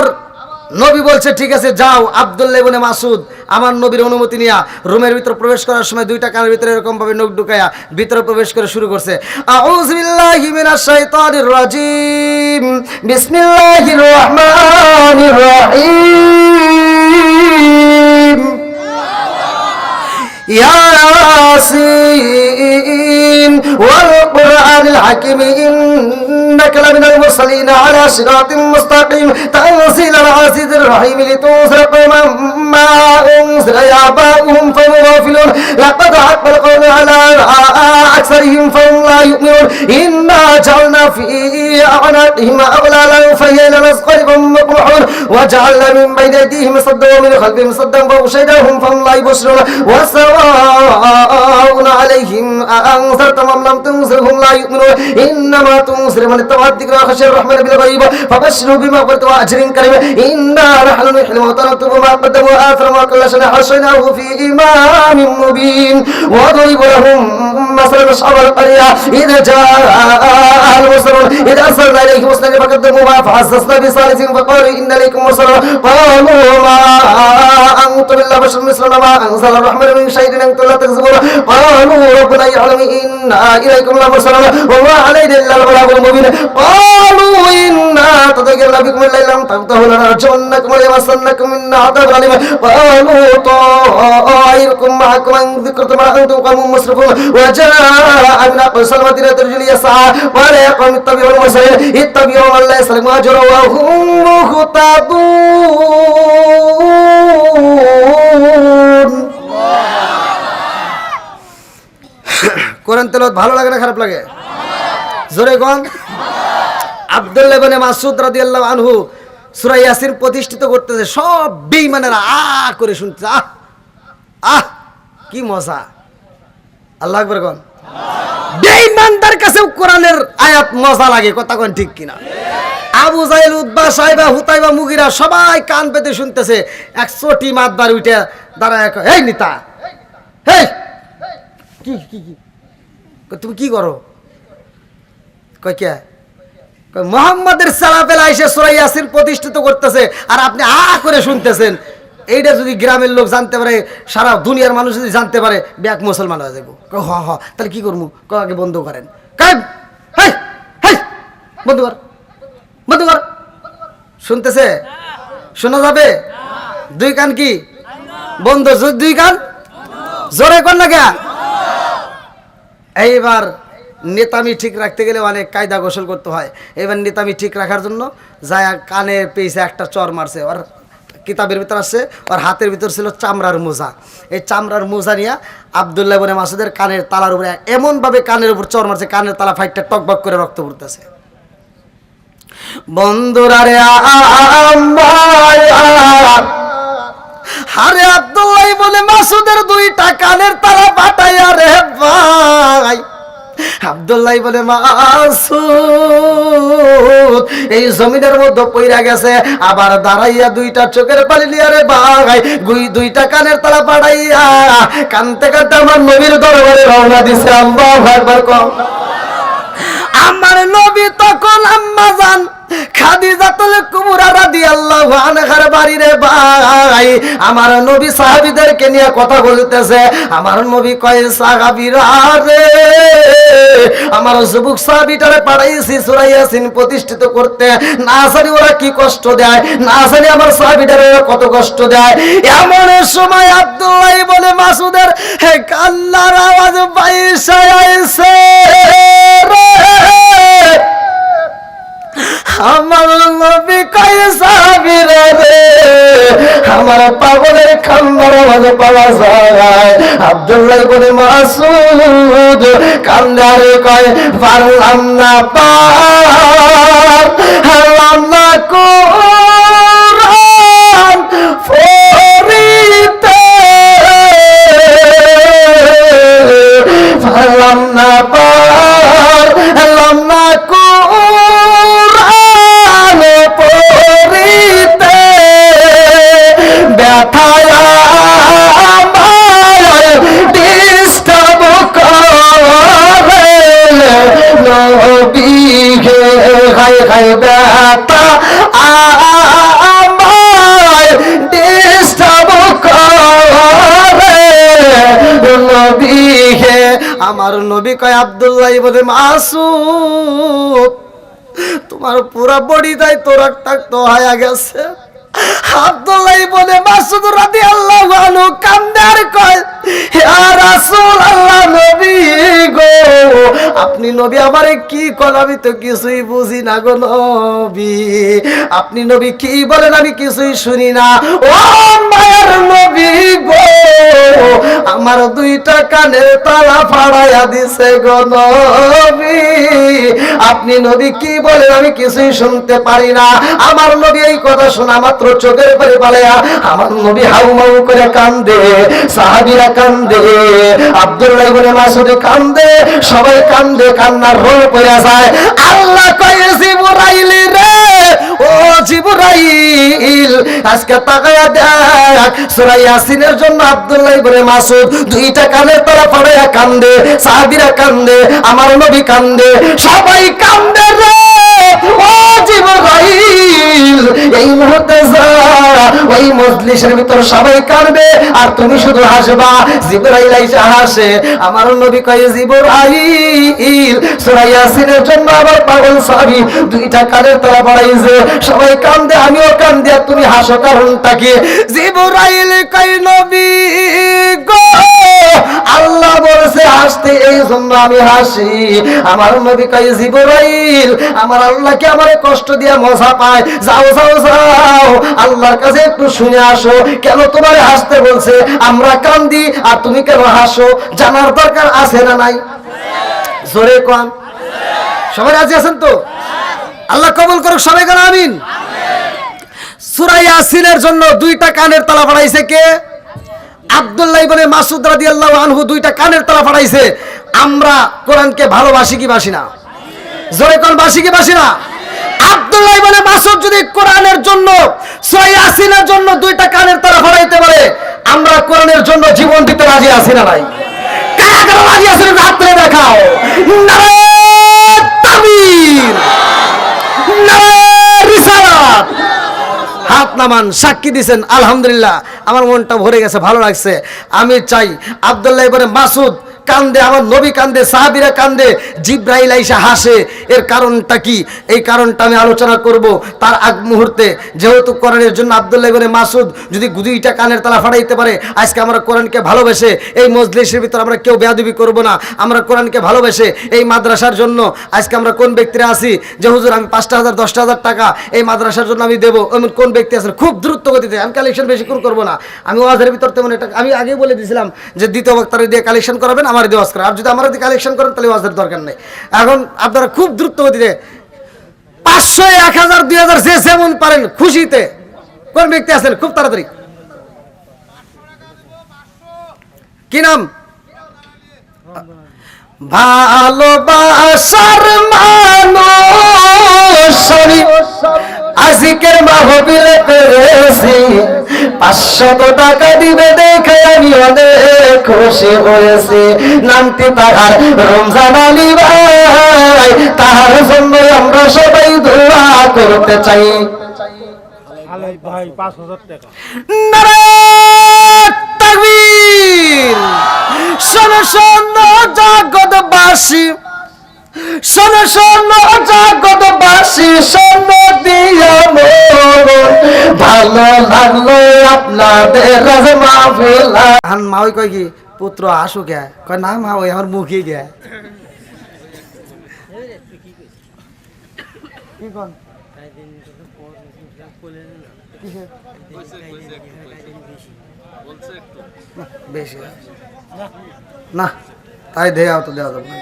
নবী বলছে ঠিক আছে যাও। আব্দুল্লাহ ইবনে মাসউদ আমার নবীর অনুমতি নিয়া রুমের ভিতর প্রবেশ করার সময় দুইটা কানের ভিতরে এরকম ভাবে নখ ঢুকায়া ভিতরে প্রবেশ করে শুরু করছে, আউযু বিল্লাহি মিনাশ শাইতানির রাজিম, বিসমিল্লাহির রহমানির রহিম, ইয়াসিন ওয়াল কুরআনিল হাকিম, ইন্নাকা লামিনাল মুরসালিন আলা সিরাতিম মুস্তাকিম, তানজিলাল আজিজির রহিম, লিতুনজিরা কওমান মা উনজিলা আবাউহুম ফাহুম গাফিলুন, লাকাদ হাক্কাল কওলু আলা আকসারিহিম ফাহুম লা ইউমিনুন, ইন্না জাআলনা ফি আ'নাকিহিম আগলালান ফাহিয়া ইলা আসকারিহিম মাকমুহুন, ওয়া জাআলনা মিন বাইনি আইদিহিম সাদ্দান ওয়া মিন খালফিহিম সাদ্দান ফাগশাইনাহুম ফাহুম লা ইবসিরুন, ওয়া সাওয়াউন আলাইহিম আ'আনজারতাহুম আম লাম তুনজিরহুম লা ইউমিনুন, ইন্নামা তুনজিরু মান ইত্তাবা'a যিকরা ওয়া খাশিয়া আর-রাহমান বিল গায়ব, ফাবাশশিরহু বিমাগফিরাতিন ওয়া আজরিন কারীম, ইন্না নাহনু নুহয়িল মাউতা ওয়া naktubu মা قدموا وآثروا ما كل شيء حصيناه في إمام مبين، وضرب لهم مثلا أصحاب القرية إذا جاء المرسلون إذ أرسلنا إليهم اثنين فكذبوهما فعززنا بثالث فقالوا إن إليكم مرسلون، قالوا ما أنتم إلا بشر مثلنا ما أنزل الرحمن من شيء إن أنتم لا تكذبون، قالوا ربنا يعلم إنا إليكم لمرسلون وما علينا إلا البلاغ المبين، قالوا إنا تطيرنا بكم إلا لم تنتهوا لنرجمنكم وليمسنكم منا عذاب أليم، قالوا طائركم معكم إن ذكرتم ما أنتم قوم مسرفون، وجاء من أقصى المدينة رجل يسعى قال يا قوم اتبعوا المرسلين اتبعوا من لا يسلم أجرا وهم مهتدون। কোরআন তেলাওয়াত ভালো লাগে না খারাপ লাগে? জোরে কোন। আব্দুল্লাহ ইবনে মাসউদ রাদিয়াল্লাহু আনহু সূরা ইয়াসিন প্রতিষ্ঠিত করতেছে, সব বেঈমানেরা করে শুনতেছে, কি মজা। আল্লাহু আকবার কোন। বেঈমানদের কাছেও কোরআনের আয়াত মজা লাগে, কথা কোন ঠিক কিনা? আবু জাহেল, উতবা, সাইবা, হুতাইবা, মুগীরা সবাই কান পেতে শুনতেছে। 100টি মাতবার উঠে দাঁড়ায়, এই নেতা, হেই কি কি কি তুমি কি করো? কয় কে? মুহাম্মাদের সালাফেলা এসে সূরা ইয়াসিন প্রতিষ্ঠিত করতেছে আর আপনি করে শুনতেছেন। এইটা যদি গ্রামের লোক জানতে পারে, সারা দুনিয়ার মানুষ যদি জানতে পারে, ব্যাক মুসলমান হয়ে যাবো। তাহলে কি করবো? আগে বন্ধ করেন, বন্ধ কর, বন্ধ কর। শুনতেছে? শোনা যাবে? দুই কান কি বন্ধ? দুই কান জোরে কর না কে? এইবার নেতামি ঠিক রাখতে গেলে অনেক কায়দা গোসল করতে হয়। এবার নেতামি ঠিক রাখার জন্য যায় কানে পেয়েছে একটা চর মারছে, আর কিতাবের ভিতর আছে ওর হাতের ভিতর ছিল চামড়ার মোজা। এই চামড়ার মোজা নিয়ে আব্দুল্লাহ ইবনে মাসউদের কানের তালার উপরে এমনভাবে কানের উপর চড় মারছে, কানের তালা ফাইটটা টকবক করে রক্ত পড়তেছে। বন্ধুরা রে আরে আব্দুল্লাহ ইবনে মাসউদের দুইটা কানের তালা ফাটাইয়া রে ভাই, আব্দুল্লাহ ইবনে মাসউদ এই জমিনের মধ্যে পইরা গেছে, আবার দাঁড়াইয়া দুইটা চোখের পানি নিয়ে রে ভাই দুইটা কানের তালা ফাটাইয়া কানতে কানতে আমার নবীর দরবারে রওনা দিছে। আল্লাহু আকবার কও। আমার নবী তখন আম্মা জান খাদিজাতুল কুবরা রাদিয়াল্লাহু আনহার বাড়ি রে ভাই, আমার নবী সাহাবীদেরকে নিয়ে কথা বলতেছে। আমার নবী কয় সাহাবীরা রে, আমার যুবক সাহাবীটারে পাঠাইছি সূরা ইয়াসিন প্রতিষ্ঠিত করতে, না জানি ওরা কি কষ্ট দেয়, না জানি আমার সাহাবীটারে কত কষ্ট দেয়। এমন সময় আব্দুল্লাহ ইবনে মাসউদের কান্নার আওয়াজ বাইসা আইছে রে। আমার নবী কয় সাহাবীরা রে, আমার পাগলের কান্নার আওয়াজ পাওয়া যায়। আব্দুল্লাহ ইবনে মাসউদ কান্দারে কয় পারলাম না পারলাম না কোরআন পড়িতে, পারলাম না পারলাম না কোরআন পড়িতে, ব্যথায় আমায় ডিস্টার্ব করে নবী গে, হায় হায় ব্যথা আমায় ডিস্টার্ব করে নবী গে। আমার নবী কয় আব্দুল্লাহ ইবনে মাসউদ তোমার পুরা বডিটাই তো রক্তাক্ত হয়ে গেছে। আব্দুল্লাহ ইবনে মাসউদ রাদিয়াল্লাহু আনহু কান্দে আর কয় ইয়া রাসূলুল্লাহ, নবী গো আপনি নবী আমারে কি করেন, আমি তো কিছুই বুঝি না গো নবী, আপনি নবী কি বলেন আমি কিছুই শুনি না। ও মায়ের নবী গো, আমার দুইটা কানের তালা ফাড়াইয়া দিছে গো নবী, আপনি নবী কি বলেন আমি কিছুই শুনতে পারি না। আমার নবী এই কথা শোনা মাত্র চোখের পানি পালাইয়া আমার নবী হাউমাউ করে কান্দে, সাহাবীরা কান্দে, আব্দুল্লাহ ইবনে মাসউদ কান্দে, সবাই কান্দে, কান্নার রোল পড়ে যায়। আল্লাহ কয় জিবরাইল রে, ও জিবরাইল আজকে তাকায়া দেখ সূরা ইয়াসিনের জন্য আব্দুল্লাহ ইবনে মাসউদ দুইটা কানের তালা ফাড়াইয়া কান্দে, সাহাবীরা কান্দে, আমার নবী কান্দে, সবাই কান্দে রে। ও জিবরাইল এই মুহূর্তে যা ওই মজলিসের ভিতর সবাই কাঁদবে আর তুমি শুধু হাসবা। জিবরাইল আইসা হাসে, আমার নবী কয় জিবরাইল সূরা ইয়াসিনের জন্য আবার পাগল সাহাবী দুইটা কানের তলা বাড়াইছে, সবাই কান্দে আমিও কান্দি, আর তুমি হাসো কারণটা কি? জিবরাইল কয় নবী গো আল্লাহ বলেছে হাসতে, এই জন্য আমি হাসি। আমার নবী কয় জিবরাইল আমার আল্লাহ কি আমারে কষ্ট দিয়ে মজা পায়? যাও যাও যাও আল্লাহর কাছে একটু শুনে আসো, কেন তোমার হাসতে বলছে, আমরা কান্দি আর তুমি কেন হাসো, জানার দরকার আছে না নাই? জোরে কোন সবাই রাজি আছেন তো? আল্লাহ কবুল করুক, সবাই কেন আমিন। সূরা ইয়াসিনের জন্য দুইটা কানের তালা ফাড়াইছে কে? আব্দুল্লাহ ইবনে মাসউদ রাদিয়াল্লাহু আনহু দুইটা কানের তালা ফাড়াইছে। আমরা কোরআনকে ভালোবাসি কি বাসি না? জোরে কোন বাসি কি বাসি না? আব্দুল্লাহ ইবনে মাসউদ যদি কোরআনের জন্য সূরা ইয়াসিনের জন্য দুইটা কানের তালা ফাড়াইতে পারে, আমরা কোরআনের জন্য জীবন দিতে রাজি আছি না নাই? কারা কারা রাজি আছেন হাত তুলে দেখাও। নারে তাকবীর, নারে রিসালাত। হাত নামান, সাক্ষী দিছেন আলহামদুলিল্লাহ, আমার মনটা ভরে গেছে, ভালো লাগছে। আমি চাই আব্দুল্লাহ ইবনে মাসউদ কান্দে, আমার নবী কান্দে, সাহাবীরা কান্দে, জিব্রাইল আইসা হাসে। এর কারণটা কি? এই কারণটা আমি আলোচনা করব তার আগ মুহূর্তে। যেহেতু কোরআনের জন্য আব্দুল্লাহ ইবনে মাসউদ যদি দুইটা কানের তালা ফাটাইতে পারে, আজকে আমরা কোরআনকে ভালোবেসে এই মজলিসের ভিতর আমরা কেউ বেয়াদবি করব না। আমরা কোরআনকে ভালোবেসে এই মাদ্রাসার জন্য আজকে আমরা কোন ব্যক্তিরা আছি যে হুজুর আমি 5,000 10,000 টাকা এই মাদ্রাসার জন্য আমি দেবো, এমন কোন ব্যক্তি আছে? খুব দ্রুত গতিতে। আমি কালেকশন বেশিক্ষণ করবো না, আমি ওয়াজের ভিতর তেমন একটা, আমি আগে বলে দিয়েছিলাম যে দ্বিতীয় বক্তারে দিয়ে কালেকশন করাবেন, আমার দিয়ে ওয়াজ করেন। আর যদি আমার দিয়ে কালেকশন করেন তাহলে ওয়াজের দরকার নেই। এখন আপনারা খুব দ্রুত গতিতে 500 1000 2000 যে যেমন পারেন খুশিতে। কোন ব্যক্তি আছেন? খুব তাড়াতাড়ি। কি নাম? ভালোবাসার মানুষ আজকের মাহফিলে পেরেছি, 500 টাকা দিবে দেখে আমি অনেক খুশি হয়েছি। নামটি তাহার রমজান আলী ভাই, তাহার জন্য আমরা সবাই দোয়া করতে চাই। ভাই 5,000 টাকা। নারায়ে তাকবীর। শোনো শোনো জগৎবাসী, শোনো শোনো জগৎবাসী, শোনো দিয়া মন, ভালো লাগলো আপনাদের মাহফিল। আন মা ওই কয় কি পুত্র আসো কে? কয় না মা ওই আমার মুখে গে। কি কোন বেশি না তাই দেওয়া তো দেওয়া যাবে না।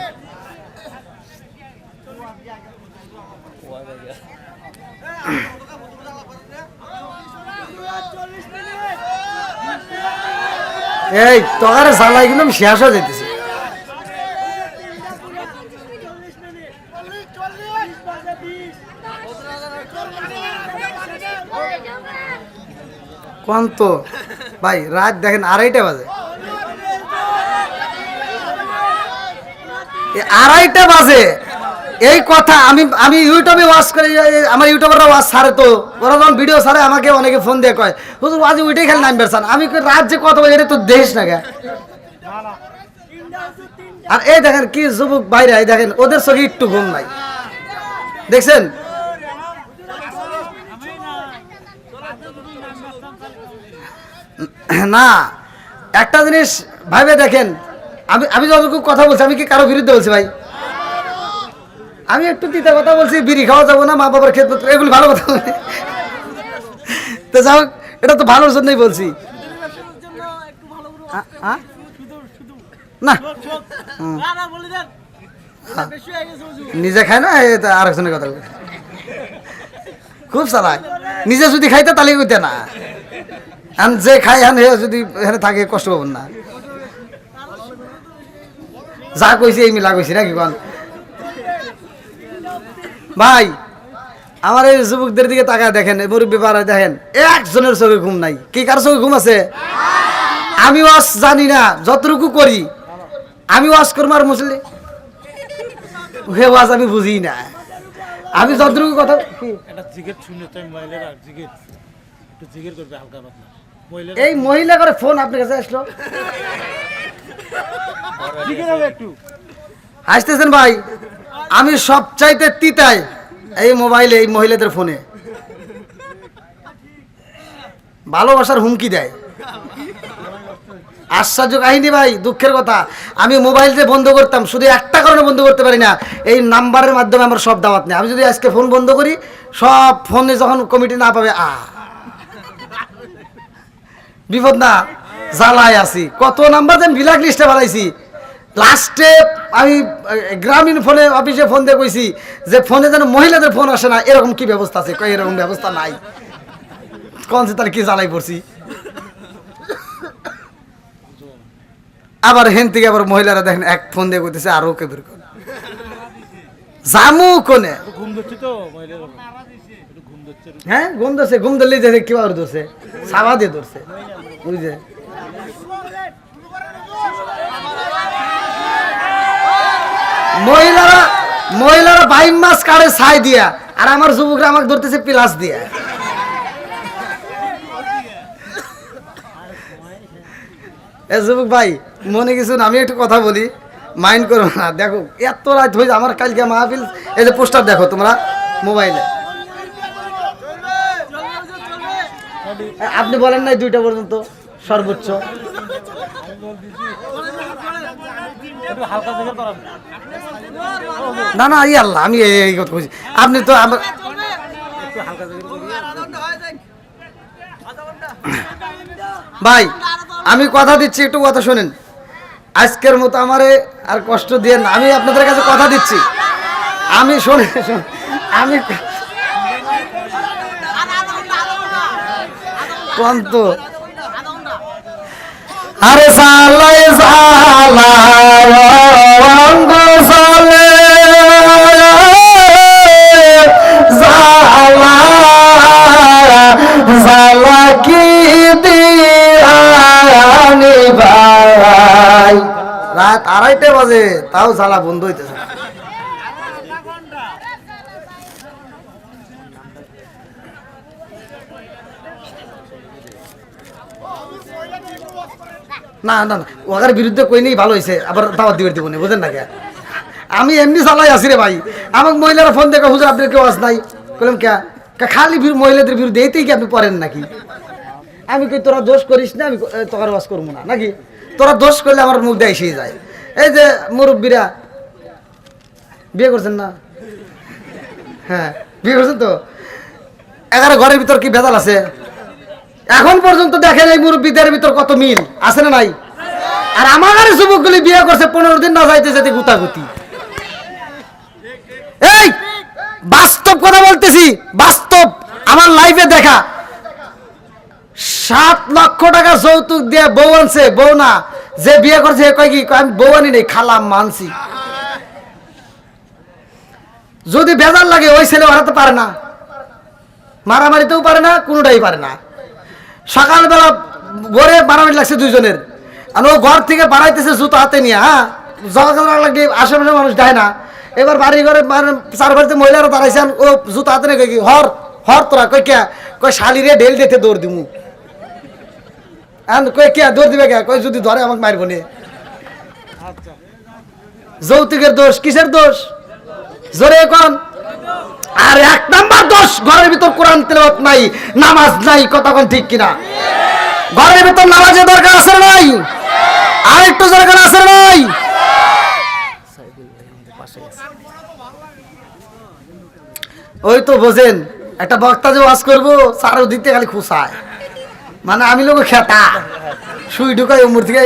এই তোকারে জ্বালাই কিন্তু আমি শেষ হয়ে যেতেছি। কোন তো ভাই রাত দেখেন 2:30 বাজে, 2:30 বাজে। এই কথা আমি ইউটিউবে ওয়াচ করি, আমার ইউটিউবাররা ওয়াচ ছাড়ে, তো ওরা যখন ভিডিও ছাড়ে আমাকে অনেকে ফোন দিয়ে কয় হুজুর আজ ওইটাই খালি নাম বেরসান। আমি রাত যে কথা বলি এটা তো দেখিস না কে? আর এই দেখেন কি যুবক বাইরে, এই দেখেন ওদের চোখে একটু ঘুম নাই, দেখছেন? না একটা জিনিস ভাবে দেখেন, আমি যতটুকু কথা বলছি আমি কি কারো বিরুদ্ধে বলছি ভাই? আমি একটু তিতা কথা বলছি, বিড়ি খাওয়া যাবো না, মা বাবার খেদমত, এগুলো ভালো কথা বলি। তো যাও, এটা তো ভালোর জন্যই বলছি না। নিজে খায় না, আরেকজনের কথা বলি। খুব চালাক, নিজে যদি খাইতে তাহলে কইতে না, যে খাই হান যদি এখানে থাকে কষ্ট পাবেন না। যা কইছি এই মিলা কইছি নাকি কোন ভাই? আমার এই যুবকদের দিকে তাকায় দেখেন, মুরব্বী পাড়ায় দেখেন, একজনের চোখে ঘুম নাই। কি কার চোখে ঘুম আছে? আমি ওয়াজ জানি না, যতটুকু করি আমি ওয়াজ করবো আর মুসলি হে ওয়াজ আমি বুঝি না। আমি যতটুকু কথা এই মহিলা করে ফোন আপনার কাছে আসলো, আসতেছেন ভাই? আমি সবচাইতে তিতাই এই মোবাইলে, এই মহিলাদের ফোনে ভালোবাসার হুমকি দেয়। আশ্চর্য কাহিনী ভাই, দুঃখের কথা। আমি মোবাইল যে বন্ধ করতাম শুধু একটা কারণে বন্ধ করতে পারি না, এই নাম্বারের মাধ্যমে আমার সব দাওয়াত নেই। আমি যদি আজকে ফোন বন্ধ করি, সব ফোনে যখন কমিটি না পাবে বিপদ না, জ্বালায় আছি। কত নাম্বার যে ব্ল্যাক লিস্টে বানাইছি। লাস্টে আমি গ্রামীণ ফোনে অফিসে ফোন দিয়ে কইছি যে ফোনে যেন মহিলাদের ফোন আসে না, এরকম কি ব্যবস্থা আছে? কই এরকম ব্যবস্থা নাই। কোন সে তার কি জ্বালাই পড়ছি। আবার হেন থেকে আবার মহিলারা দেখেন এক ফোন দিয়ে কইতেছে আরো কে বের কর জামু কোনে হ্যাঁ ঘুম ধরছে। ঘুম ধরলে দেখে কি আর ধরছে, সাবা দিয়ে ধরছে, বুঝছে? মহিলারা 22 মাস কাড়ে ছাই দিয়া, আর আমার যুবকরা আমাকে ধরতেছে প্লাস দিয়া। এ যুবক ভাই মনে কিছু না, আমি একটু কথা বলি, মাইন্ড করো না। দেখো এত রাত হয়েছে আমার, কালকে মাহফিল, এই যে পোস্টার দেখো তোমরা মোবাইলে। আপনি বলেন নাই 2টা পর্যন্ত সর্বোচ্চ? না না ই আল্লাহ, আমি এই কথা বলছি, আপনি তো আমার ভাই আমি কথা দিচ্ছি, একটু কথা শোনেন। আজকের মতো আমারে আর কষ্ট দিয়ে না, আমি আপনাদের কাছে কথা দিচ্ছি। আমি শোনেন, আমি কোন তো আরে সালাই সালা রঙ্গ সালে সালা সালা কি দিয়ানি ভাই, রাত 2:30 বাজে তাও সালা বন্ধ হইতেছে। না না না ওদের বিরুদ্ধে কই নেই, ভালো হয়েছে, আবার দাওয়াত দিবে দিব না, বুঝেন না কে? আমি এমনি চালাই আসি রে ভাই। আমাকে মহিলারা ফোন দেখে, হুজুর আপনার কেউ আস নাই? বললাম কে খালি মহিলাদের বিরুদ্ধে, এইতেই কি আপনি পড়েন নাকি? আমি কই তোরা দোষ করিস না, আমি তোর ওয়াজ করবো না নাকি? তোরা দোষ করলে আমার মুখ দিয়ে এসেই যায়। এই যে মুরব্বীরা বিয়ে করছেন না? হ্যাঁ বিয়ে করছেন তো। 11 ঘরের ভিতর কি ভেজাল আছে? এখন পর্যন্ত দেখেন এই মুরব্বীদের ভিতর কত মিল আছে না নাই? আর আমার যুবকগুলি বিয়ে করছে 15 দিন না যাইতে যেতে গুতাগুতি। এই বাস্তব কথা বলতেছি, বাস্তব আমার লাইফে দেখা। 7 লক্ষ টাকা যৌতুক দিয়ে বউ আনছে, বউ না, যে বিয়ে করছে কয় কি আমি বউ আনি নেই, খালাম মানছি। যদি ভেজাল লাগে ওই ছেলে হারাতে পারে না, মারামারিতেও পারে না, কোনোটাই পারে না। সকালবেলা ঘরে মারামারি লাগছে 2 জনের, আর ও ঘর থেকে বাড়াইতেছে জুতো হাতে নিয়ে। হ্যাঁ লাগে আশেপাশে মানুষ দেয় না। এবার বাড়ি ঘরে 4 বাড়িতে মহিলারা দাঁড়াইছেন, ও জুতো হাতে নিয়ে কই কি হর হর তোরা কই কে, কই শালিরে ঢেল দিতে দৌড় দিমু। কই কে দৌড় দিবে কে, কই যদি ধরে আমাকে মারবো নে। যৌতুকের দোষ, কিসের দোষ জোরে এখন? আর 1 নাম্বার দোষ, ঘরের ভিতর কোরআন তেলাওয়াত নাই, নামাজ নাই। কথা কোন ঠিক কিনা? ঘরের ভিতর নামাজের দরকার আছে নাই? আর একটু দরকার আছে নাই? ওই তো বোঝেন, একটা বক্তা যে ওয়াজ করবো সারও দিতে খালি খুশায়, মানে আমি লোক খেতা সুই ঢুকাই উমর থেকে